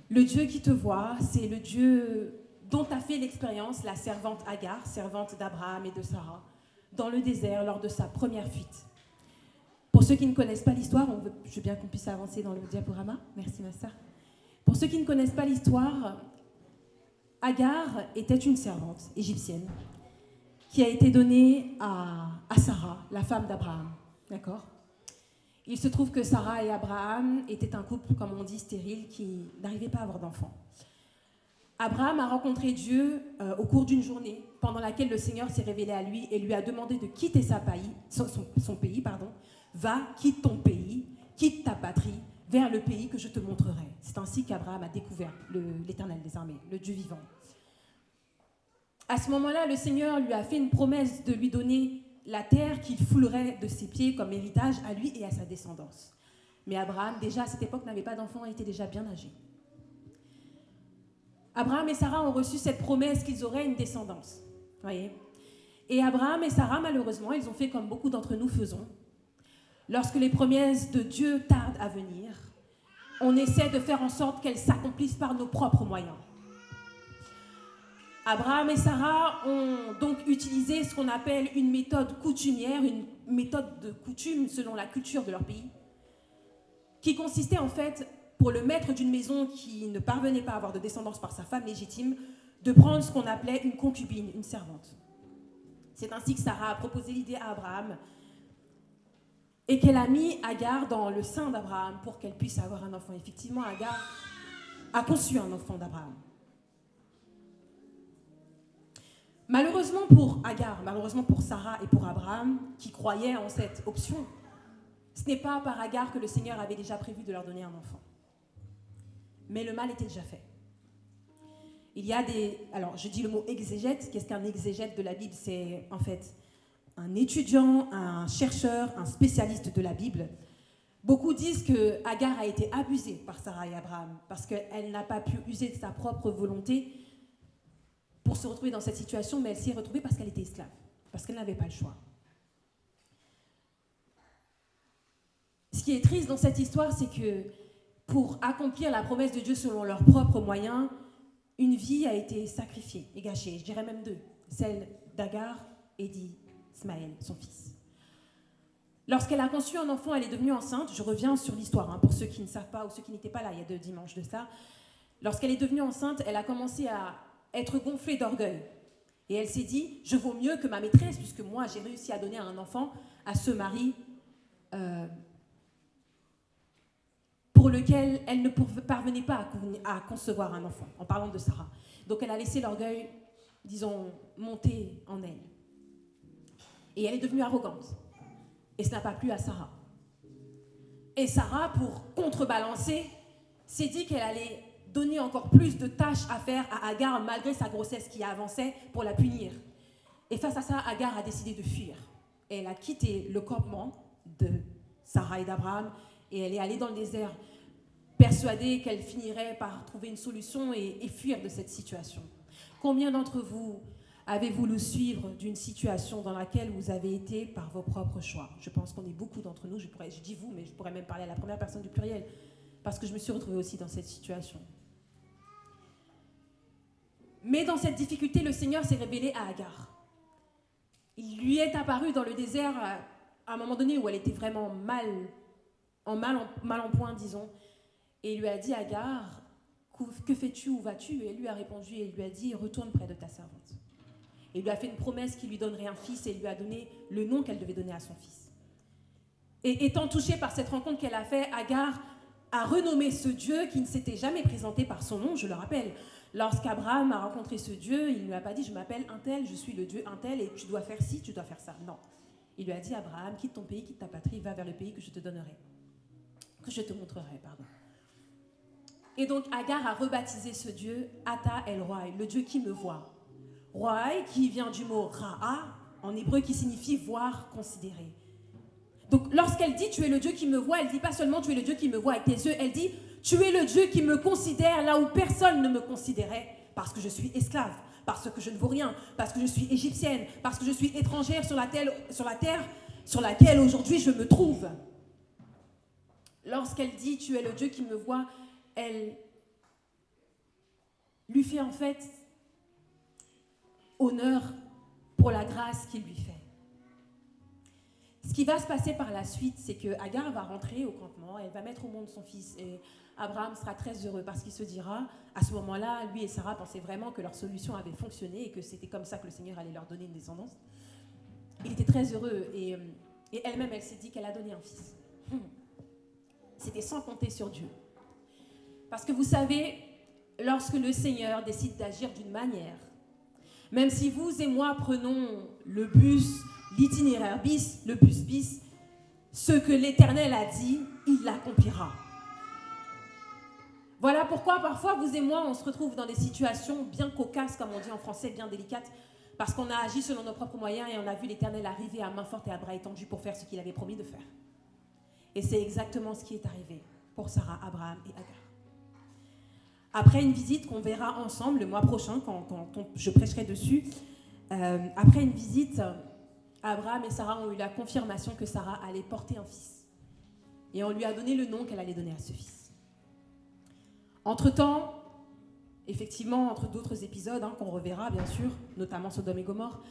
Le Dieu qui te voit, c'est le Dieu dont a fait l'expérience la servante Agar, servante d'Abraham et de Sarah, dans le désert lors de sa première fuite. Pour ceux qui ne connaissent pas l'histoire, je veux bien qu'on puisse avancer dans le diaporama. Merci ma sœur. Pour ceux qui ne connaissent pas l'histoire, Agar était une servante égyptienne qui a été donnée à Sarah, la femme d'Abraham. D'accord ? Il se trouve que Sarah et Abraham étaient un couple, comme on dit, stérile, qui n'arrivait pas à avoir d'enfants. Abraham a rencontré Dieu au cours d'une journée pendant laquelle le Seigneur s'est révélé à lui et lui a demandé de quitter son pays. Va, quitte ton pays, quitte ta patrie, vers le pays que je te montrerai. C'est ainsi qu'Abraham a découvert l'Éternel des armées, le Dieu vivant. À ce moment-là, le Seigneur lui a fait une promesse de lui donner la terre qu'il foulerait de ses pieds comme héritage à lui et à sa descendance. Mais Abraham, déjà à cette époque, n'avait pas d'enfant et était déjà bien âgé. Abraham et Sarah ont reçu cette promesse qu'ils auraient une descendance. Voyez ? Et Abraham et Sarah, malheureusement, ils ont fait comme beaucoup d'entre nous faisons. Lorsque les promesses de Dieu tardent à venir, on essaie de faire en sorte qu'elles s'accomplissent par nos propres moyens. Abraham et Sarah ont donc utilisé ce qu'on appelle une méthode coutumière, une méthode de coutume selon la culture de leur pays, qui consistait en fait, pour le maître d'une maison qui ne parvenait pas à avoir de descendance par sa femme légitime, de prendre ce qu'on appelait une concubine, une servante. C'est ainsi que Sarah a proposé l'idée à Abraham et qu'elle a mis Agar dans le sein d'Abraham pour qu'elle puisse avoir un enfant. Effectivement, Agar a conçu un enfant d'Abraham. Malheureusement pour Agar, malheureusement pour Sarah et pour Abraham, qui croyaient en cette option, ce n'est pas par Agar que le Seigneur avait déjà prévu de leur donner un enfant. Mais le mal était déjà fait. Il y a alors je dis le mot exégète. Qu'est-ce qu'un exégète de la Bible ? C'est en fait un étudiant, un chercheur, un spécialiste de la Bible Beaucoup disent que Agar a été abusée par Sarah et Abraham parce qu'elle n'a pas pu user de sa propre volonté pour se retrouver dans cette situation, mais elle s'y est retrouvée parce qu'elle était esclave, parce qu'elle n'avait pas le choix. Ce qui est triste dans cette histoire, c'est que pour accomplir la promesse de Dieu selon leurs propres moyens, une vie a été sacrifiée et gâchée, je dirais même deux, celle d'Agar et d'Ismaël, son fils. Lorsqu'elle a conçu un enfant, elle est devenue enceinte. Je reviens sur l'histoire, pour ceux qui ne savent pas ou ceux qui n'étaient pas là il y a 2 dimanches de ça. Lorsqu'elle est devenue enceinte, elle a commencé à être gonflée d'orgueil. Et elle s'est dit, je vaux mieux que ma maîtresse, puisque moi, j'ai réussi à donner un enfant à ce mari pour lequel elle ne parvenait pas à concevoir un enfant, en parlant de Sarah. Donc elle a laissé l'orgueil, disons, monter en elle. Et elle est devenue arrogante. Et ce n'a pas plu à Sarah. Et Sarah, pour contrebalancer, s'est dit qu'elle allait donner encore plus de tâches à faire à Agar, malgré sa grossesse qui avançait, pour la punir. Et face à ça, Agar a décidé de fuir. Et elle a quitté le campement de Sarah et d'Abraham, et elle est allée dans le désert, persuadée qu'elle finirait par trouver une solution et fuir de cette situation. Combien d'entre vous avez voulu suivre d'une situation dans laquelle vous avez été par vos propres choix? Je pense qu'on est beaucoup d'entre nous, je dis vous, mais je pourrais même parler à la première personne du pluriel, parce que je me suis retrouvée aussi dans cette situation. Mais dans cette difficulté, le Seigneur s'est révélé à Agar. Il lui est apparu dans le désert à un moment donné où elle était vraiment mal en point, disons, et il lui a dit, Agar, que fais-tu, où vas-tu? Et elle lui a répondu, et il lui a dit, retourne près de ta servante. Et il lui a fait une promesse qu'il lui donnerait un fils et il lui a donné le nom qu'elle devait donner à son fils. Et étant touchée par cette rencontre qu'elle a faite, Agar a renommé ce Dieu qui ne s'était jamais présenté par son nom, je le rappelle. Lorsqu'Abraham a rencontré ce Dieu, il ne lui a pas dit « je m'appelle un tel, je suis le Dieu un tel et tu dois faire ci, tu dois faire ça ». Non. Il lui a dit « Abraham, quitte ton pays, quitte ta patrie, va vers le pays que je te donnerai, que je te montrerai. » pardon. Et donc Agar a rebaptisé ce Dieu Ata El Roi, le Dieu qui me voit. Roi qui vient du mot Ra'a, en hébreu qui signifie voir, considérer. Donc lorsqu'elle dit tu es le Dieu qui me voit, elle ne dit pas seulement tu es le Dieu qui me voit avec tes yeux, elle dit tu es le Dieu qui me considère là où personne ne me considérait parce que je suis esclave, parce que je ne vaux rien, parce que je suis égyptienne, parce que je suis étrangère sur la terre sur laquelle aujourd'hui je me trouve. Lorsqu'elle dit tu es le Dieu qui me voit, elle lui fait en fait honneur pour la grâce qu'il lui fait. Ce qui va se passer par la suite, c'est que Agar va rentrer au campement, elle va mettre au monde son fils et Abraham sera très heureux parce qu'il se dira, à ce moment-là, lui et Sarah pensaient vraiment que leur solution avait fonctionné et que c'était comme ça que le Seigneur allait leur donner une descendance. Il était très heureux et elle-même, elle s'est dit qu'elle a donné un fils. C'était sans compter sur Dieu. Parce que vous savez, lorsque le Seigneur décide d'agir d'une manière, même si vous et moi prenons le bus, l'itinéraire bis, le bus bis, ce que l'Éternel a dit, il l'accomplira. Voilà pourquoi parfois vous et moi, on se retrouve dans des situations bien cocasses, comme on dit en français, bien délicates, parce qu'on a agi selon nos propres moyens et on a vu l'Éternel arriver à main forte et à bras étendus pour faire ce qu'il avait promis de faire. Et c'est exactement ce qui est arrivé pour Sarah, Abraham et Agar. Après une visite qu'on verra ensemble le mois prochain, quand je prêcherai dessus, après une visite, Abraham et Sarah ont eu la confirmation que Sarah allait porter un fils. Et on lui a donné le nom qu'elle allait donner à ce fils. Entre-temps, effectivement, entre d'autres épisodes qu'on reverra bien sûr, notamment Sodome et Gomorrhe,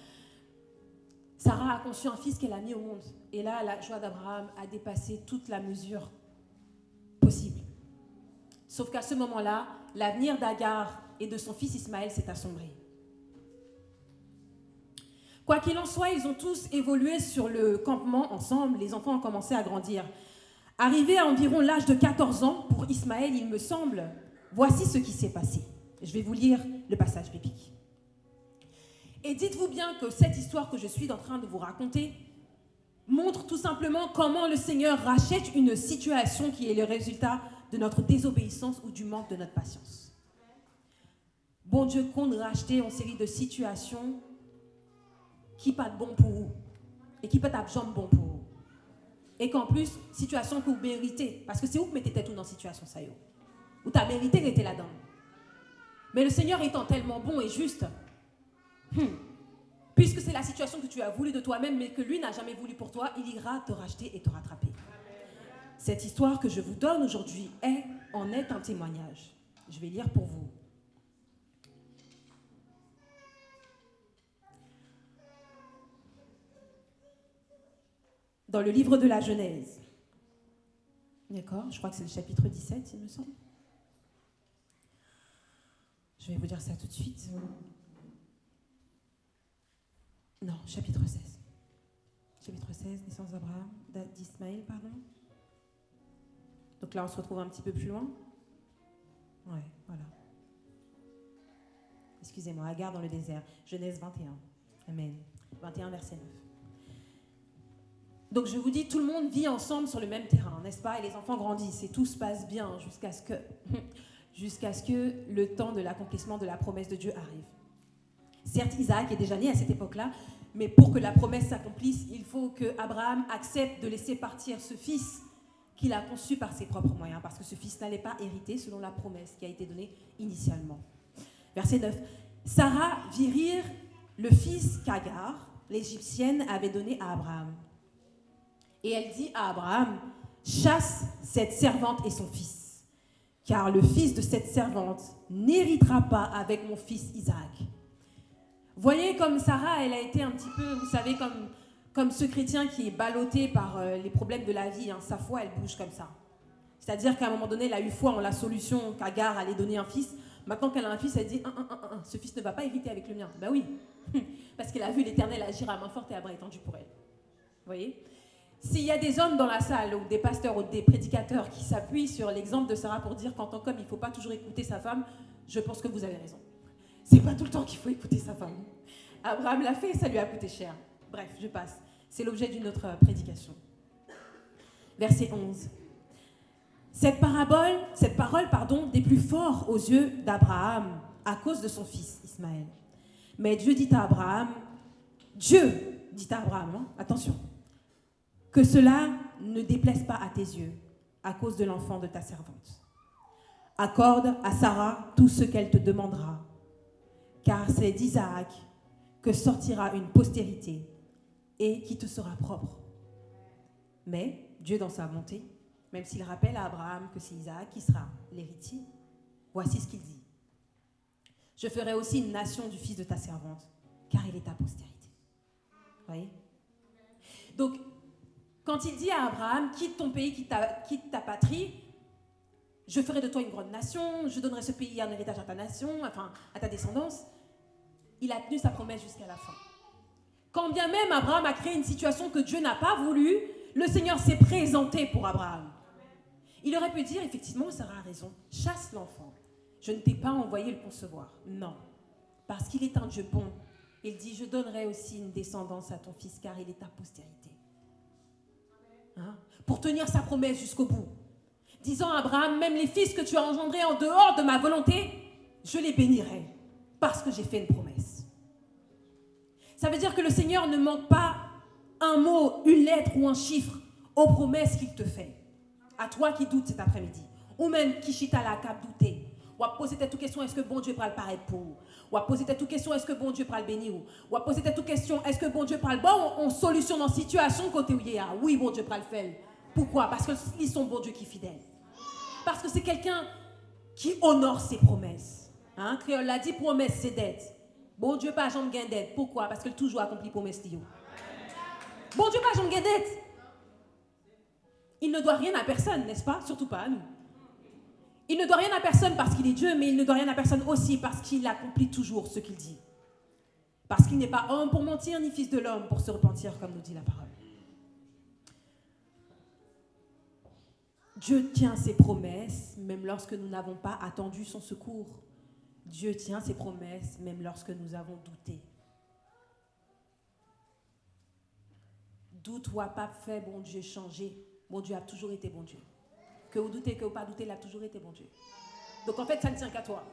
Sarah a conçu un fils qu'elle a mis au monde. Et là, la joie d'Abraham a dépassé toute la mesure possible. Sauf qu'à ce moment-là, l'avenir d'Agar et de son fils Ismaël s'est assombri. Quoi qu'il en soit, ils ont tous évolué sur le campement ensemble. Les enfants ont commencé à grandir. Arrivé à environ l'âge de 14 ans, pour Ismaël, il me semble, voici ce qui s'est passé. Je vais vous lire le passage biblique. Et dites-vous bien que cette histoire que je suis en train de vous raconter montre tout simplement comment le Seigneur rachète une situation qui est le résultat de notre désobéissance ou du manque de notre patience. Bon Dieu compte racheter une série de situations qui pas de bon pour vous et qui peut être jambe bon pour vous. Et qu'en plus, situation que vous méritez, parce que c'est vous qui mettez tout dans la situation, ça y est. Ou tu as mérité d'être là-dedans. Mais le Seigneur étant tellement bon et juste, puisque c'est la situation que tu as voulu de toi-même, mais que lui n'a jamais voulu pour toi, il ira te racheter et te rattraper. Cette histoire que je vous donne aujourd'hui en est un témoignage. Je vais lire pour vous. Dans le livre de la Genèse. D'accord, je crois que c'est le chapitre 17, il me semble. Je vais vous dire ça tout de suite. Non, chapitre 16. Chapitre 16, naissance d'Abraham, d'Ismaël, pardon. Donc là, on se retrouve un petit peu plus loin. Ouais, voilà. Excusez-moi, Agar dans le désert. Genèse 21. Amen. 21, verset 9. Donc je vous dis, tout le monde vit ensemble sur le même terrain, n'est-ce pas? Et les enfants grandissent et tout se passe bien jusqu'à ce que le temps de l'accomplissement de la promesse de Dieu arrive. Certes, Isaac est déjà né à cette époque-là, mais pour que la promesse s'accomplisse, il faut que Abraham accepte de laisser partir ce fils qu'il a conçu par ses propres moyens, parce que ce fils n'allait pas hériter selon la promesse qui a été donnée initialement. Verset 9. Sarah vit rire le fils qu'Agar, l'Égyptienne, avait donné à Abraham. Et elle dit à Abraham, chasse cette servante et son fils, car le fils de cette servante n'héritera pas avec mon fils Isaac. Voyez comme Sarah, elle a été un petit peu, vous savez, comme ce chrétien qui est ballotté par les problèmes de la vie, hein, sa foi, elle bouge comme ça. C'est-à-dire qu'à un moment donné, elle a eu foi en la solution qu'Agar allait donner un fils. Maintenant qu'elle a un fils, elle dit, ce fils ne va pas hériter avec le mien. Ben oui, parce qu'elle a vu l'Éternel agir à main forte et à bras étendus pour elle. Vous voyez ? S'il y a des hommes dans la salle, ou des pasteurs, ou des prédicateurs qui s'appuient sur l'exemple de Sarah pour dire qu'en tant qu'homme, il ne faut pas toujours écouter sa femme, je pense que vous avez raison. C'est pas tout le temps qu'il faut écouter sa femme. Abraham l'a fait, ça lui a coûté cher. Bref, je passe. C'est l'objet d'une autre prédication. Verset 11. Cette parole, des plus forts aux yeux d'Abraham à cause de son fils Ismaël. Mais Dieu dit à Abraham, attention, que cela ne déplaise pas à tes yeux à cause de l'enfant de ta servante. Accorde à Sarah tout ce qu'elle te demandera, car c'est d'Isaac que sortira une postérité et qui te sera propre. Mais Dieu, dans sa bonté, même s'il rappelle à Abraham que c'est Isaac qui sera l'héritier, voici ce qu'il dit. Je ferai aussi une nation du fils de ta servante, car il est ta postérité. Vous voyez ? Donc, quand il dit à Abraham, quitte ton pays, quitte ta patrie, je ferai de toi une grande nation, je donnerai ce pays en héritage à ta nation, enfin à ta descendance, il a tenu sa promesse jusqu'à la fin. Quand bien même Abraham a créé une situation que Dieu n'a pas voulu, le Seigneur s'est présenté pour Abraham. Il aurait pu dire, effectivement, Sarah a raison, chasse l'enfant. Je ne t'ai pas envoyé le concevoir. Non, parce qu'il est un Dieu bon. Il dit, je donnerai aussi une descendance à ton fils, car il est ta postérité. Hein? Pour tenir sa promesse jusqu'au bout. Disant à Abraham, même les fils que tu as engendrés en dehors de ma volonté, je les bénirai, parce que j'ai fait une promesse. Ça veut dire que le Seigneur ne manque pas un mot, une lettre ou un chiffre aux promesses qu'il te fait. À toi qui doutes cet après-midi, ou même qui chita la cap douter, ou à poser toute question, est-ce que bon Dieu parle paraître pour, ou à poser toute question, est-ce que bon Dieu parle bénir, ou à poser toute question, est-ce que bon Dieu parle bon, on solution dans situation côté où il y a, oui bon Dieu parle faire. Pourquoi? Parce qu'ils sont bon Dieu qui est fidèle. Parce que c'est quelqu'un qui honore ses promesses. Hein? Créole l'a dit, promesse c'est dette. Bon Dieu pas jamais gain dette. Pourquoi? Parce que toujours accompli promesse. Bon Dieu pas jamais gain dette. Il ne doit rien à personne, n'est-ce pas? Surtout pas à nous. Il ne doit rien à personne parce qu'il est Dieu, mais il ne doit rien à personne aussi parce qu'il accomplit toujours ce qu'il dit. Parce qu'il n'est pas homme pour mentir, ni fils de l'homme pour se repentir, comme nous dit la parole. Dieu tient ses promesses, même lorsque nous n'avons pas attendu son secours. Dieu tient ses promesses, même lorsque nous avons douté. Doute ou pas fait, bon Dieu changé. Bon Dieu a toujours été bon Dieu. Que vous doutez, que vous pas doutez, il a toujours été bon Dieu. Donc en fait, ça ne tient qu'à toi.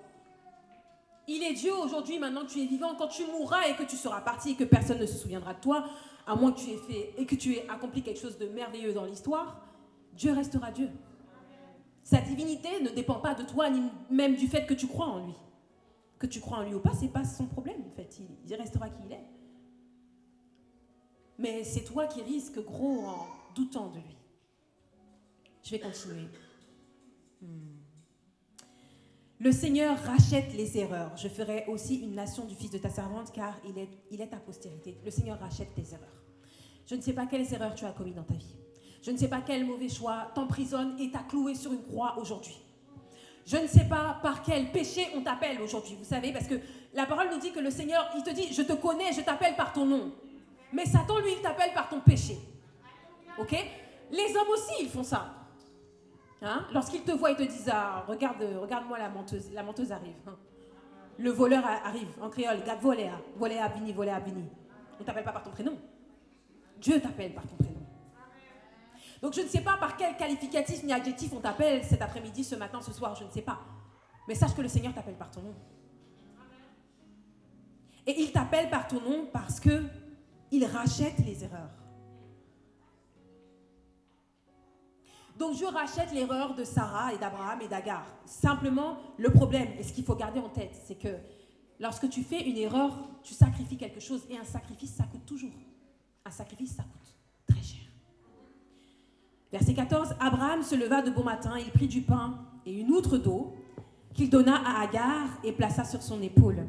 Il est Dieu aujourd'hui, maintenant que tu es vivant. Quand tu mourras et que tu seras parti et que personne ne se souviendra de toi, à moins que tu aies fait et que tu aies accompli quelque chose de merveilleux dans l'histoire, Dieu restera Dieu. Sa divinité ne dépend pas de toi, ni même du fait que tu crois en lui. Que tu crois en lui ou pas, c'est pas son problème, en fait. Il restera qui il est. Mais c'est toi qui risques gros en doutant de lui. Je vais continuer. Le Seigneur rachète les erreurs. Je ferai aussi une nation du fils de ta servante, car il est ta postérité. Le Seigneur rachète tes erreurs. Je ne sais pas quelles erreurs tu as commises dans ta vie. Je ne sais pas quel mauvais choix t'emprisonne et t'a cloué sur une croix aujourd'hui. Je ne sais pas par quel péché on t'appelle aujourd'hui, vous savez, parce que la parole nous dit que le Seigneur, il te dit, je te connais, je t'appelle par ton nom. Mais Satan, lui, il t'appelle par ton péché. Ok? Les hommes aussi, ils font ça. Hein? Lorsqu'ils te voient, ils te disent, ah, regarde-moi la menteuse arrive. Hein? Le voleur arrive, en créole, gade voléa, voléa bini, voléa bini. On ne t'appelle pas par ton prénom. Dieu t'appelle par ton prénom. Donc je ne sais pas par quel qualificatif ni adjectif on t'appelle cet après-midi, ce matin, ce soir, je ne sais pas. Mais sache que le Seigneur t'appelle par ton nom. Et il t'appelle par ton nom parce qu'il rachète les erreurs. Donc Dieu rachète l'erreur de Sarah et d'Abraham et d'Agar. Simplement, le problème, et ce qu'il faut garder en tête, c'est que lorsque tu fais une erreur, tu sacrifies quelque chose. Et un sacrifice, ça coûte toujours. Un sacrifice, ça coûte très cher. Verset 14, Abraham se leva de bon matin, il prit du pain et une outre d'eau qu'il donna à Agar et plaça sur son épaule.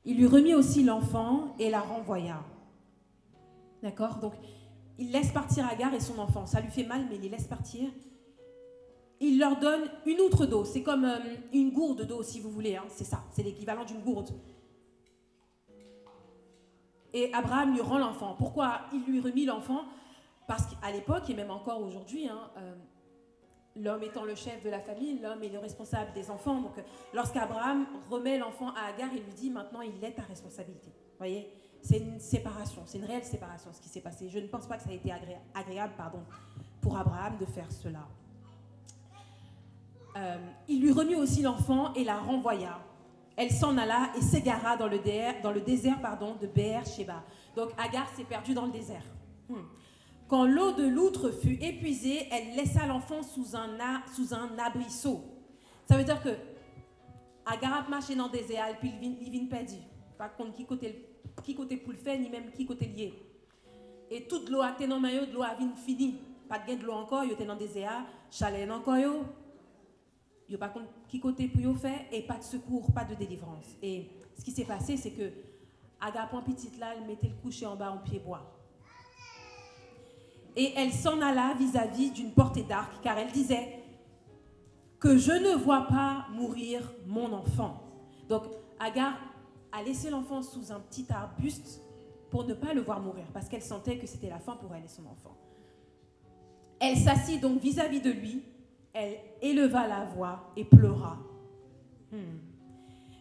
Il lui remit aussi l'enfant et la renvoya. D'accord? Donc, il laisse partir Agar et son enfant. Ça lui fait mal, mais il les laisse partir. Il leur donne une outre d'eau. C'est comme une gourde d'eau, si vous voulez. Hein. C'est ça, c'est l'équivalent d'une gourde. Et Abraham lui rend l'enfant. Pourquoi il lui remit l'enfant? Parce qu'à l'époque, et même encore aujourd'hui, l'homme étant le chef de la famille, l'homme est le responsable des enfants. Donc, lorsqu'Abraham remet l'enfant à Agar, il lui dit, maintenant, il est ta responsabilité. Vous voyez? C'est une séparation, c'est une réelle séparation, ce qui s'est passé. Je ne pense pas que ça a été agréable pour Abraham de faire cela. Il lui remit aussi l'enfant et la renvoya. Elle s'en alla et s'égara dans le désert de Beer-Sheba. Donc, Agar s'est perdue dans le désert. Quand l'eau de l'outre fut épuisée, elle laissa l'enfant sous un abrisseau. Ça veut dire que Agar a marché dans le désert, puis il vient perdu. Par contre, qui côté pour le faire, ni même qui côté lié. Et toute l'eau a été dans le maillot, de l'eau a vient fini. Pas de l'eau encore, il était dans le désert, chalet encore. Il n'y a pas contre qui côté pour le faire, et pas de secours, pas de délivrance. Et ce qui s'est passé, c'est que Agar prend petite là, elle mettait le coucher en bas en pied bois. Et elle s'en alla vis-à-vis d'une portée d'arc, car elle disait que je ne vois pas mourir mon enfant. Donc, Agar a laissé l'enfant sous un petit arbuste pour ne pas le voir mourir, parce qu'elle sentait que c'était la fin pour elle et son enfant. Elle s'assit donc vis-à-vis de lui, elle éleva la voix et pleura.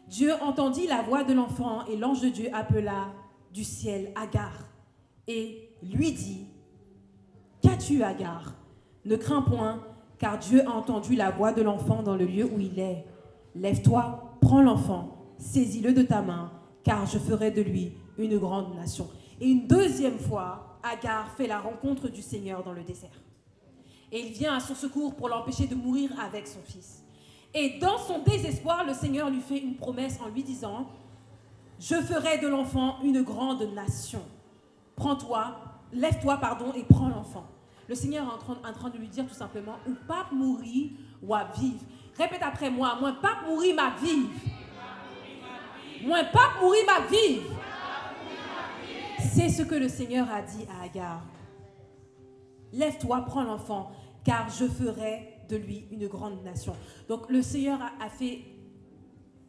Dieu entendit la voix de l'enfant et l'ange de Dieu appela du ciel Agar et lui dit: qu'as-tu, Agar? Ne crains point, car Dieu a entendu la voix de l'enfant dans le lieu où il est. Lève-toi, prends l'enfant, saisis-le de ta main, car je ferai de lui une grande nation. Et une deuxième fois, Agar fait la rencontre du Seigneur dans le désert. Et il vient à son secours pour l'empêcher de mourir avec son fils. Et dans son désespoir, le Seigneur lui fait une promesse en lui disant: je ferai de l'enfant une grande nation. Lève-toi, et prends l'enfant. Le Seigneur est en train de lui dire tout simplement: ou pas mourir, ou à vivre. Répète après moi: moi pas mourir, ma vie. Moi pas mourir, ma vie. C'est ce que le Seigneur a dit à Agar. Lève-toi, prends l'enfant, car je ferai de lui une grande nation. Donc le Seigneur a fait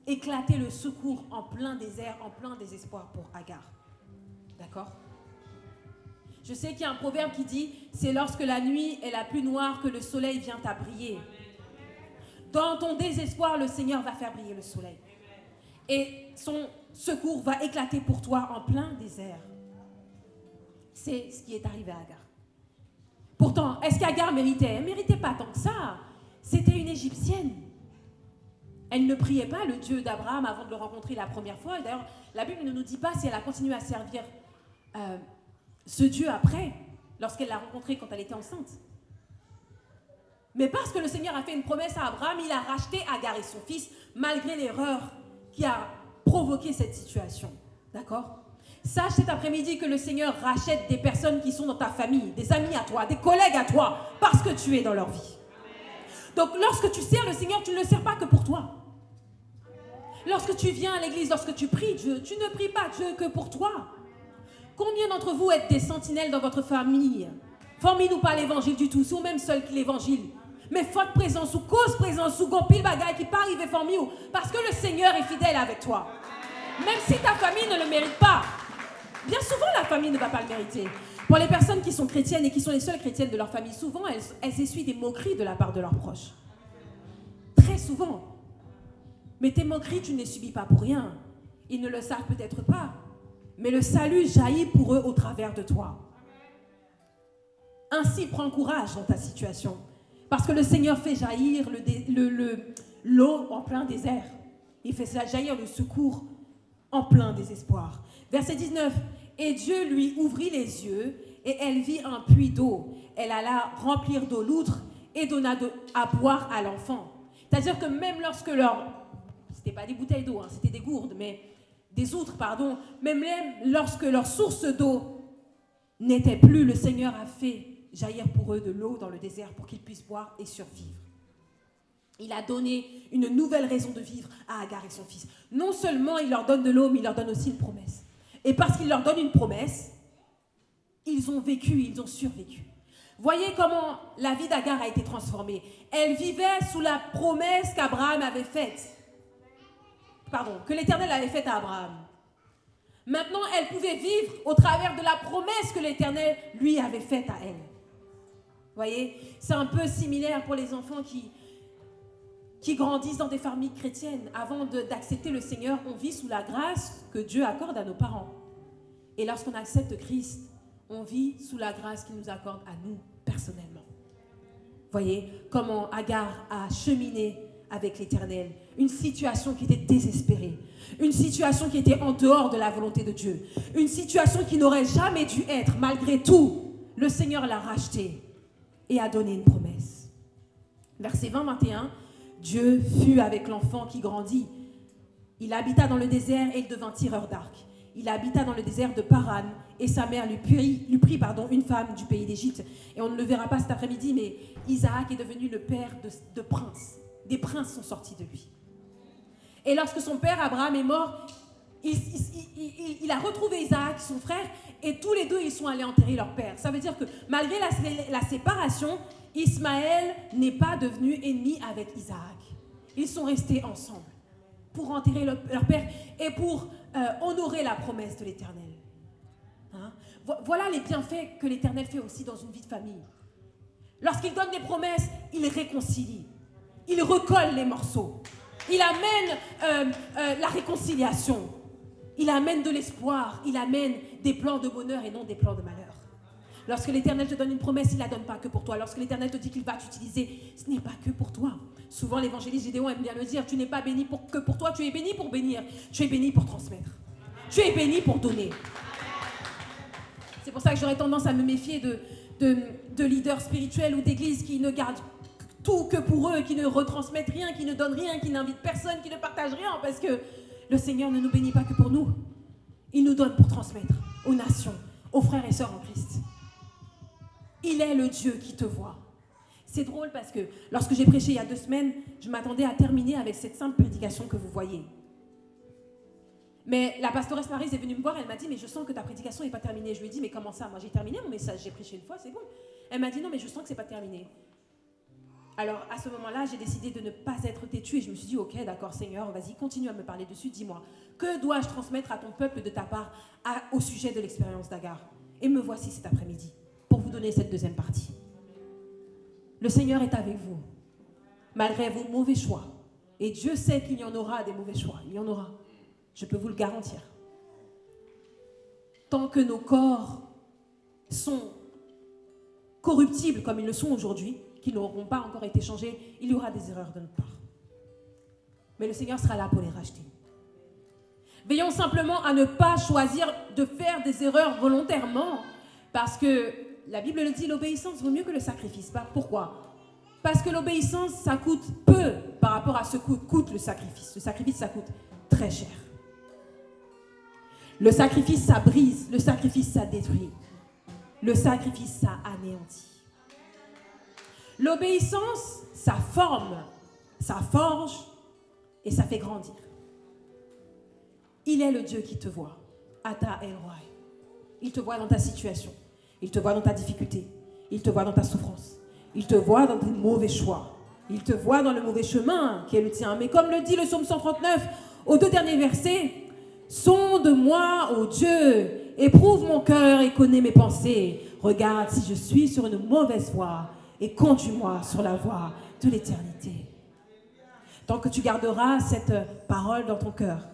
éclater le secours en plein désert, en plein désespoir pour Agar. D'accord ? Je sais qu'il y a un proverbe qui dit: c'est lorsque la nuit est la plus noire que le soleil vient à briller. Dans ton désespoir, le Seigneur va faire briller le soleil. Et son secours va éclater pour toi en plein désert. C'est ce qui est arrivé à Agar. Pourtant, est-ce qu'Agar méritait? Elle ne méritait pas tant que ça. C'était une Égyptienne. Elle ne priait pas le Dieu d'Abraham avant de le rencontrer la première fois. Et d'ailleurs, la Bible ne nous dit pas si elle a continué à servir ce Dieu après, lorsqu'elle l'a rencontré quand elle était enceinte. Mais parce que le Seigneur a fait une promesse à Abraham, il a racheté Agar et son fils, malgré l'erreur qui a provoqué cette situation. D'accord ? Sache cet après-midi que le Seigneur rachète des personnes qui sont dans ta famille, des amis à toi, des collègues à toi, parce que tu es dans leur vie. Donc lorsque tu sers le Seigneur, tu ne le sers pas que pour toi. Lorsque tu viens à l'église, lorsque tu pries Dieu, tu ne pries pas Dieu que pour toi. Combien d'entre vous êtes des sentinelles dans votre famille? Formez-nous pas l'évangile du tout, ou même seul que l'évangile. Mais faute présence ou cause présence ou gompil bagaille qui pas arrivé formé ou parce que le Seigneur est fidèle avec toi. Même si ta famille ne le mérite pas. Bien souvent, la famille ne va pas le mériter. Pour les personnes qui sont chrétiennes et qui sont les seules chrétiennes de leur famille, souvent, elles essuient des moqueries de la part de leurs proches. Très souvent. Mais tes moqueries, tu ne les subis pas pour rien. Ils ne le savent peut-être pas. Mais le salut jaillit pour eux au travers de toi. Ainsi, prends courage dans ta situation. Parce que le Seigneur fait jaillir l'eau en plein désert. Il fait jaillir le secours en plein désespoir. Verset 19. Et Dieu lui ouvrit les yeux et elle vit un puits d'eau. Elle alla remplir d'eau l'outre et donna à boire à l'enfant. C'est-à-dire que même lorsque c'était pas des bouteilles d'eau, hein, c'était des gourdes, mais des outres, pardon. Même lorsque leur source d'eau n'était plus, le Seigneur a fait jaillir pour eux de l'eau dans le désert pour qu'ils puissent boire et survivre. Il a donné une nouvelle raison de vivre à Agar et son fils. Non seulement il leur donne de l'eau, mais il leur donne aussi une promesse. Et parce qu'il leur donne une promesse, ils ont vécu, ils ont survécu. Voyez comment la vie d'Agar a été transformée. Elle vivait sous la promesse qu'Abraham avait faite. Que l'Éternel avait faite à Abraham. Maintenant, elle pouvait vivre au travers de la promesse que l'Éternel lui avait faite à elle. Voyez, c'est un peu similaire pour les enfants qui grandissent dans des familles chrétiennes. Avant d'accepter le Seigneur, on vit sous la grâce que Dieu accorde à nos parents. Et lorsqu'on accepte Christ, on vit sous la grâce qu'il nous accorde à nous personnellement. Voyez comment Agar a cheminé avec l'Éternel. Une situation qui était désespérée. Une situation qui était en dehors de la volonté de Dieu. Une situation qui n'aurait jamais dû être. Malgré tout, le Seigneur l'a rachetée et a donné une promesse. Verset 20-21, Dieu fut avec l'enfant qui grandit. Il habita dans le désert et il devint tireur d'arc. Il habita dans le désert de Paran et sa mère lui prit une femme du pays d'Égypte. Et on ne le verra pas cet après-midi, mais Isaac est devenu le père de princes. Des princes sont sortis de lui. Et lorsque son père Abraham est mort, il a retrouvé Isaac, son frère, et tous les deux, ils sont allés enterrer leur père. Ça veut dire que malgré la séparation, Ismaël n'est pas devenu ennemi avec Isaac. Ils sont restés ensemble pour enterrer leur père et pour honorer la promesse de l'Éternel. Hein? Voilà les bienfaits que l'Éternel fait aussi dans une vie de famille. Lorsqu'il donne des promesses, il réconcilie. Il recolle les morceaux. Il amène la réconciliation. Il amène de l'espoir. Il amène des plans de bonheur et non des plans de malheur. Lorsque l'Éternel te donne une promesse, il ne la donne pas que pour toi. Lorsque l'Éternel te dit qu'il va t'utiliser, ce n'est pas que pour toi. Souvent, l'évangéliste Gédéon aime bien le dire, tu n'es pas béni que pour toi, tu es béni pour bénir. Tu es béni pour transmettre. Tu es béni pour donner. C'est pour ça que j'aurais tendance à me méfier de leaders spirituels ou d'églises qui ne gardent tout que pour eux, qui ne retransmettent rien, qui ne donnent rien, qui n'invitent personne, qui ne partagent rien, parce que le Seigneur ne nous bénit pas que pour nous. Il nous donne pour transmettre aux nations, aux frères et sœurs en Christ. Il est le Dieu qui te voit. C'est drôle parce que lorsque j'ai prêché il y a 2 semaines, je m'attendais à terminer avec cette simple prédication que vous voyez. Mais la pastoresse Maryse est venue me voir, elle m'a dit, mais je sens que ta prédication n'est pas terminée. Je lui ai dit, mais comment ça? Moi j'ai terminé mon message, j'ai prêché une fois, c'est bon. Elle m'a dit, non mais je sens que c'est pas terminé. Alors, à ce moment-là, j'ai décidé de ne pas être têtue et je me suis dit, ok, d'accord, Seigneur, vas-y, continue à me parler dessus, dis-moi. Que dois-je transmettre à ton peuple de ta part au sujet de l'expérience d'Agar? Et me voici cet après-midi pour vous donner cette deuxième partie. Le Seigneur est avec vous, malgré vos mauvais choix. Et Dieu sait qu'il y en aura des mauvais choix, il y en aura. Je peux vous le garantir. Tant que nos corps sont corruptibles comme ils le sont aujourd'hui, qui n'auront pas encore été changés, il y aura des erreurs de notre part. mais le Seigneur sera là pour les racheter. Veillons simplement à ne pas choisir de faire des erreurs volontairement, parce que la Bible le dit, l'obéissance vaut mieux que le sacrifice. Pourquoi ? Parce que l'obéissance, ça coûte peu par rapport à ce que coûte le sacrifice. Le sacrifice, ça coûte très cher. Le sacrifice, ça brise. Le sacrifice, ça détruit. Le sacrifice, ça anéantit. L'obéissance, ça forme, ça forge et ça fait grandir. Il est le Dieu qui te voit. Ata El Roi. Il te voit dans ta situation. Il te voit dans ta difficulté. Il te voit dans ta souffrance. Il te voit dans tes mauvais choix. Il te voit dans le mauvais chemin qui est le tien. Mais comme le dit le psaume 139, aux 2 derniers versets, « Sonde-moi, ô Dieu, éprouve mon cœur et connais mes pensées. Regarde si je suis sur une mauvaise voie et conduis-moi sur la voie de l'éternité. » Tant que tu garderas cette parole dans ton cœur,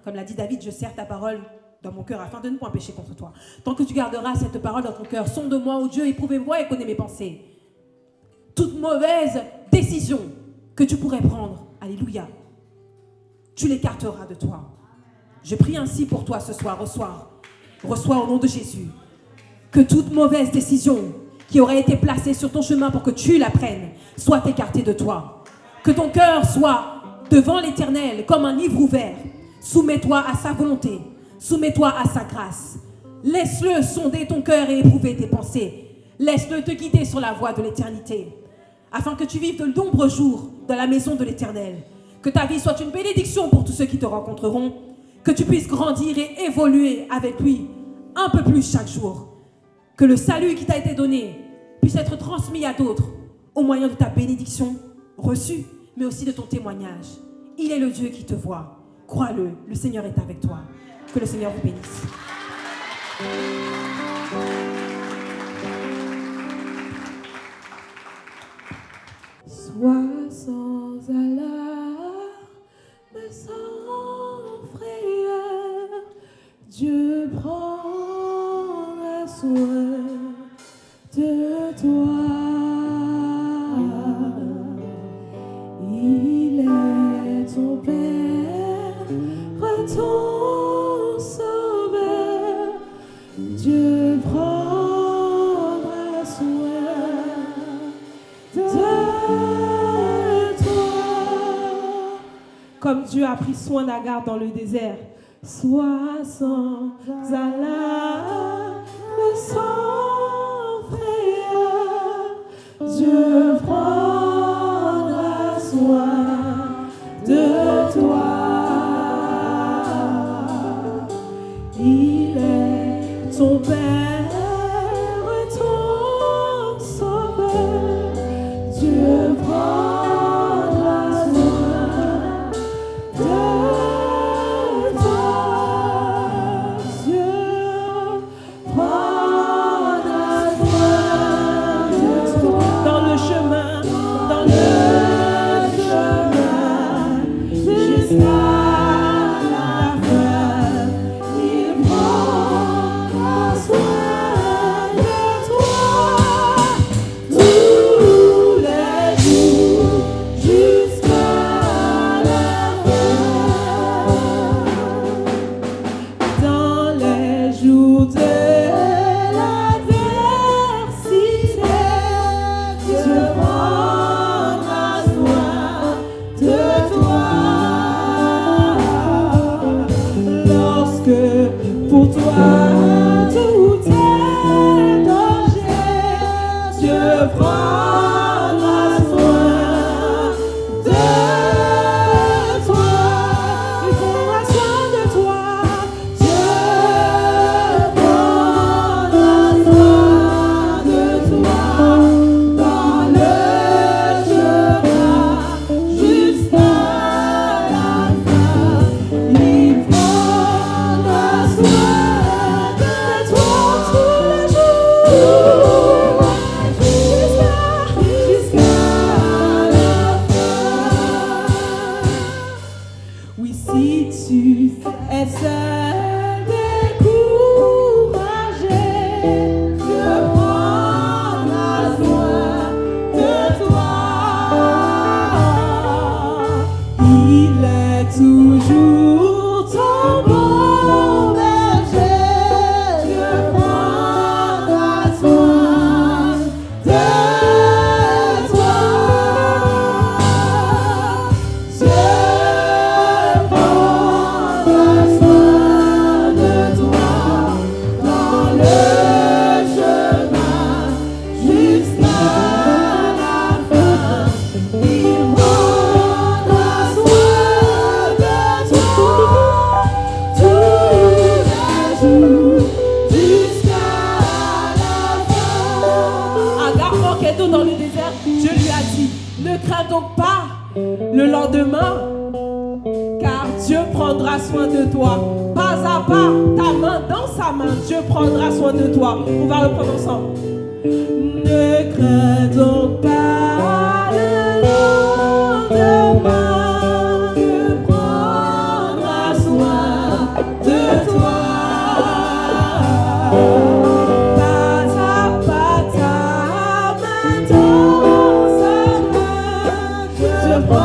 comme l'a dit David, je serre ta parole dans mon cœur afin de ne point pécher contre toi. Tant que tu garderas cette parole dans ton cœur, sonde-moi, ô Dieu, éprouvez-moi et connais mes pensées. Toute mauvaise décision que tu pourrais prendre, alléluia, tu l'écarteras de toi. Je prie ainsi pour toi ce soir, reçois au nom de Jésus, que toute mauvaise décision qui aurait été placée sur ton chemin pour que tu la prennes, soit écartée de toi. Que ton cœur soit devant l'Éternel comme un livre ouvert. Soumets-toi à sa volonté, soumets-toi à sa grâce. Laisse-le sonder ton cœur et éprouver tes pensées. Laisse-le te guider sur la voie de l'éternité, afin que tu vives de nombreux jours dans la maison de l'Éternel. Que ta vie soit une bénédiction pour tous ceux qui te rencontreront, que tu puisses grandir et évoluer avec lui un peu plus chaque jour. Que le salut qui t'a été donné puisse être transmis à d'autres au moyen de ta bénédiction reçue, mais aussi de ton témoignage. Il est le Dieu qui te voit. Crois-le, le Seigneur est avec toi. Que le Seigneur vous bénisse. Sois sans alarme, sans frayeur, Dieu prendra soin de toi. Il est ton Père, ton Sauveur. Dieu prendra soin de toi. Comme Dieu a pris soin d'Agar dans le désert, sois sans alarme, sans frayeur. Dieu prendra soin de toi. Il est ton Père, ton Sauveur. Dieu prendra soin de toi. Dieu prendra soin de toi. Dans le chemin, jusqu'à pour toi, tout est danger. Dieu prendra soin de toi. Il prendra soin de toi. Dieu prendra soin de toi. Dans le chemin jusqu'à la fin, il prendra soin. crains donc pas le lendemain, car Dieu prendra soin de toi. Pas à pas, ta main dans sa main, Dieu prendra soin de toi. On va reprendre ensemble. Ne crains donc pas le lendemain, Dieu prendra soin de toi. Pas à pas, ta main dans sa main, Dieu prendra soin de toi.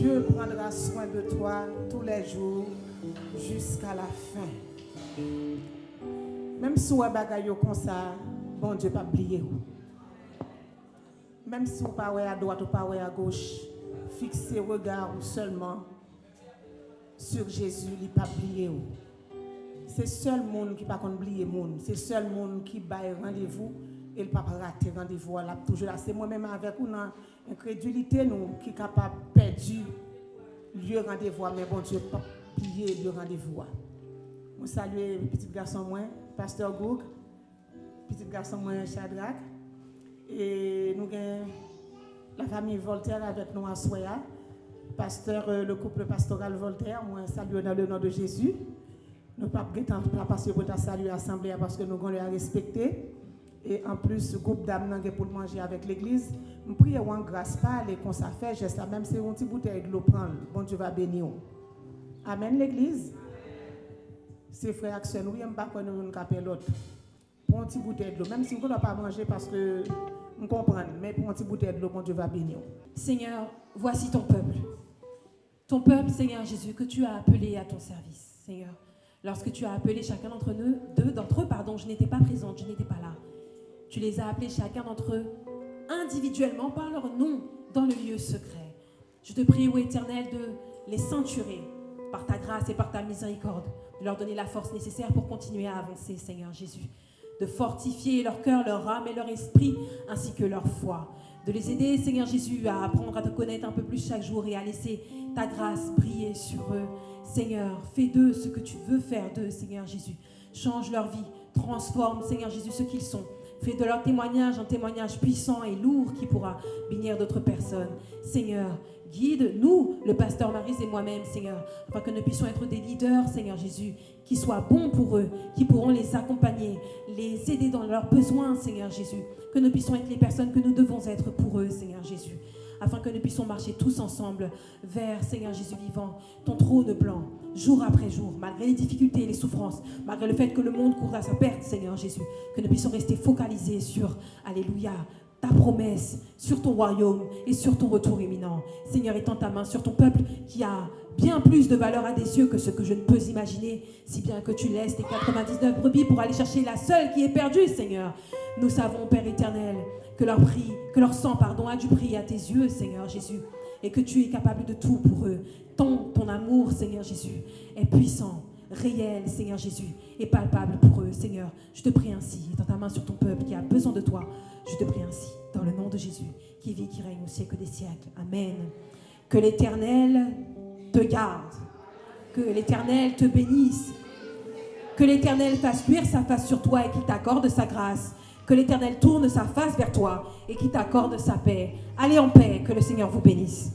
Dieu prendra soin de toi tous les jours jusqu'à la fin. Même si vous avez comme ça, bon Dieu pas oublier. Même si vous pas à droite ou pas à gauche, fixez regard seulement sur Jésus, il pas oublier. C'est seul monde qui pas oublier monde, c'est seul monde qui baille rendez-vous et le pas rater rendez-vous là toujours là. C'est moi-même avec vous dans incrédulité nous qui capable perdu lieu rendez-vous, mais bon Dieu pas oublier le rendez-vous. Je salue petit garçon moi, pasteur Goug, petit garçon moi Shadrach, et nous avons la famille Voltaire avec nous à Soya, pasteur le couple pastoral Voltaire, moi salue dans le nom de Jésus. Nous ne pouvons pas passer pour saluer l'assemblée parce que nous allons la respecter. Et en plus, le groupe d'âmes pour manger avec l'église. Nous prions en grâce pas les qu'on s'en fait, juste même si on petit bouteille de l'eau prendre, bon Dieu va bénir. Amen l'église. C'est frère Action, oui, je ne sais pas qu'on nous capter l'autre. Pour un petit bouteille de l'eau, même si on ne doit pas manger parce que nous comprenons, mais pour un petit bouteille de l'eau, bon Dieu va bénir. Seigneur, voici ton peuple. Ton peuple, Seigneur Jésus, que tu as appelé à ton service, Seigneur. Lorsque tu as appelé chacun d'entre eux, je n'étais pas présente, je n'étais pas là. Tu les as appelés chacun d'entre eux individuellement par leur nom dans le lieu secret. Je te prie, ô Éternel, de les ceinturer par ta grâce et par ta miséricorde, de leur donner la force nécessaire pour continuer à avancer, Seigneur Jésus, de fortifier leur cœur, leur âme et leur esprit, ainsi que leur foi, de les aider, Seigneur Jésus, à apprendre à te connaître un peu plus chaque jour et à laisser ta grâce briller sur eux. Seigneur, fais d'eux ce que tu veux faire d'eux, Seigneur Jésus. Change leur vie, transforme, Seigneur Jésus, ce qu'ils sont. Fais de leur témoignage un témoignage puissant et lourd qui pourra bénir d'autres personnes. Seigneur, guide-nous, le pasteur Maryse et moi-même, Seigneur, afin que nous puissions être des leaders, Seigneur Jésus, qui soient bons pour eux, qui pourront les accompagner, les aider dans leurs besoins, Seigneur Jésus. Que nous puissions être les personnes que nous devons être pour eux, Seigneur Jésus. Afin que nous puissions marcher tous ensemble vers, Seigneur Jésus vivant, ton trône blanc, jour après jour, malgré les difficultés et les souffrances, malgré le fait que le monde court à sa perte, Seigneur Jésus, que nous puissions rester focalisés sur, alléluia, ta promesse, sur ton royaume et sur ton retour imminent. Seigneur, étends ta main sur ton peuple qui a bien plus de valeur à des yeux que ce que je ne peux imaginer, si bien que tu laisses tes 99 brebis pour aller chercher la seule qui est perdue, Seigneur. Nous savons, Père éternel, que leur sang a du prix à tes yeux, Seigneur Jésus, et que tu es capable de tout pour eux. Ton amour, Seigneur Jésus, est puissant, réel, Seigneur Jésus, et palpable pour eux, Seigneur. Je te prie ainsi, étends ta main sur ton peuple qui a besoin de toi. Je te prie ainsi, dans le nom de Jésus, qui vit, qui règne au siècle des siècles. Amen. Que l'Éternel te garde, que l'Éternel te bénisse, que l'Éternel fasse luire sa face sur toi et qu'il t'accorde sa grâce. Que l'Éternel tourne sa face vers toi et qu'il t'accorde sa paix. Allez en paix, que le Seigneur vous bénisse.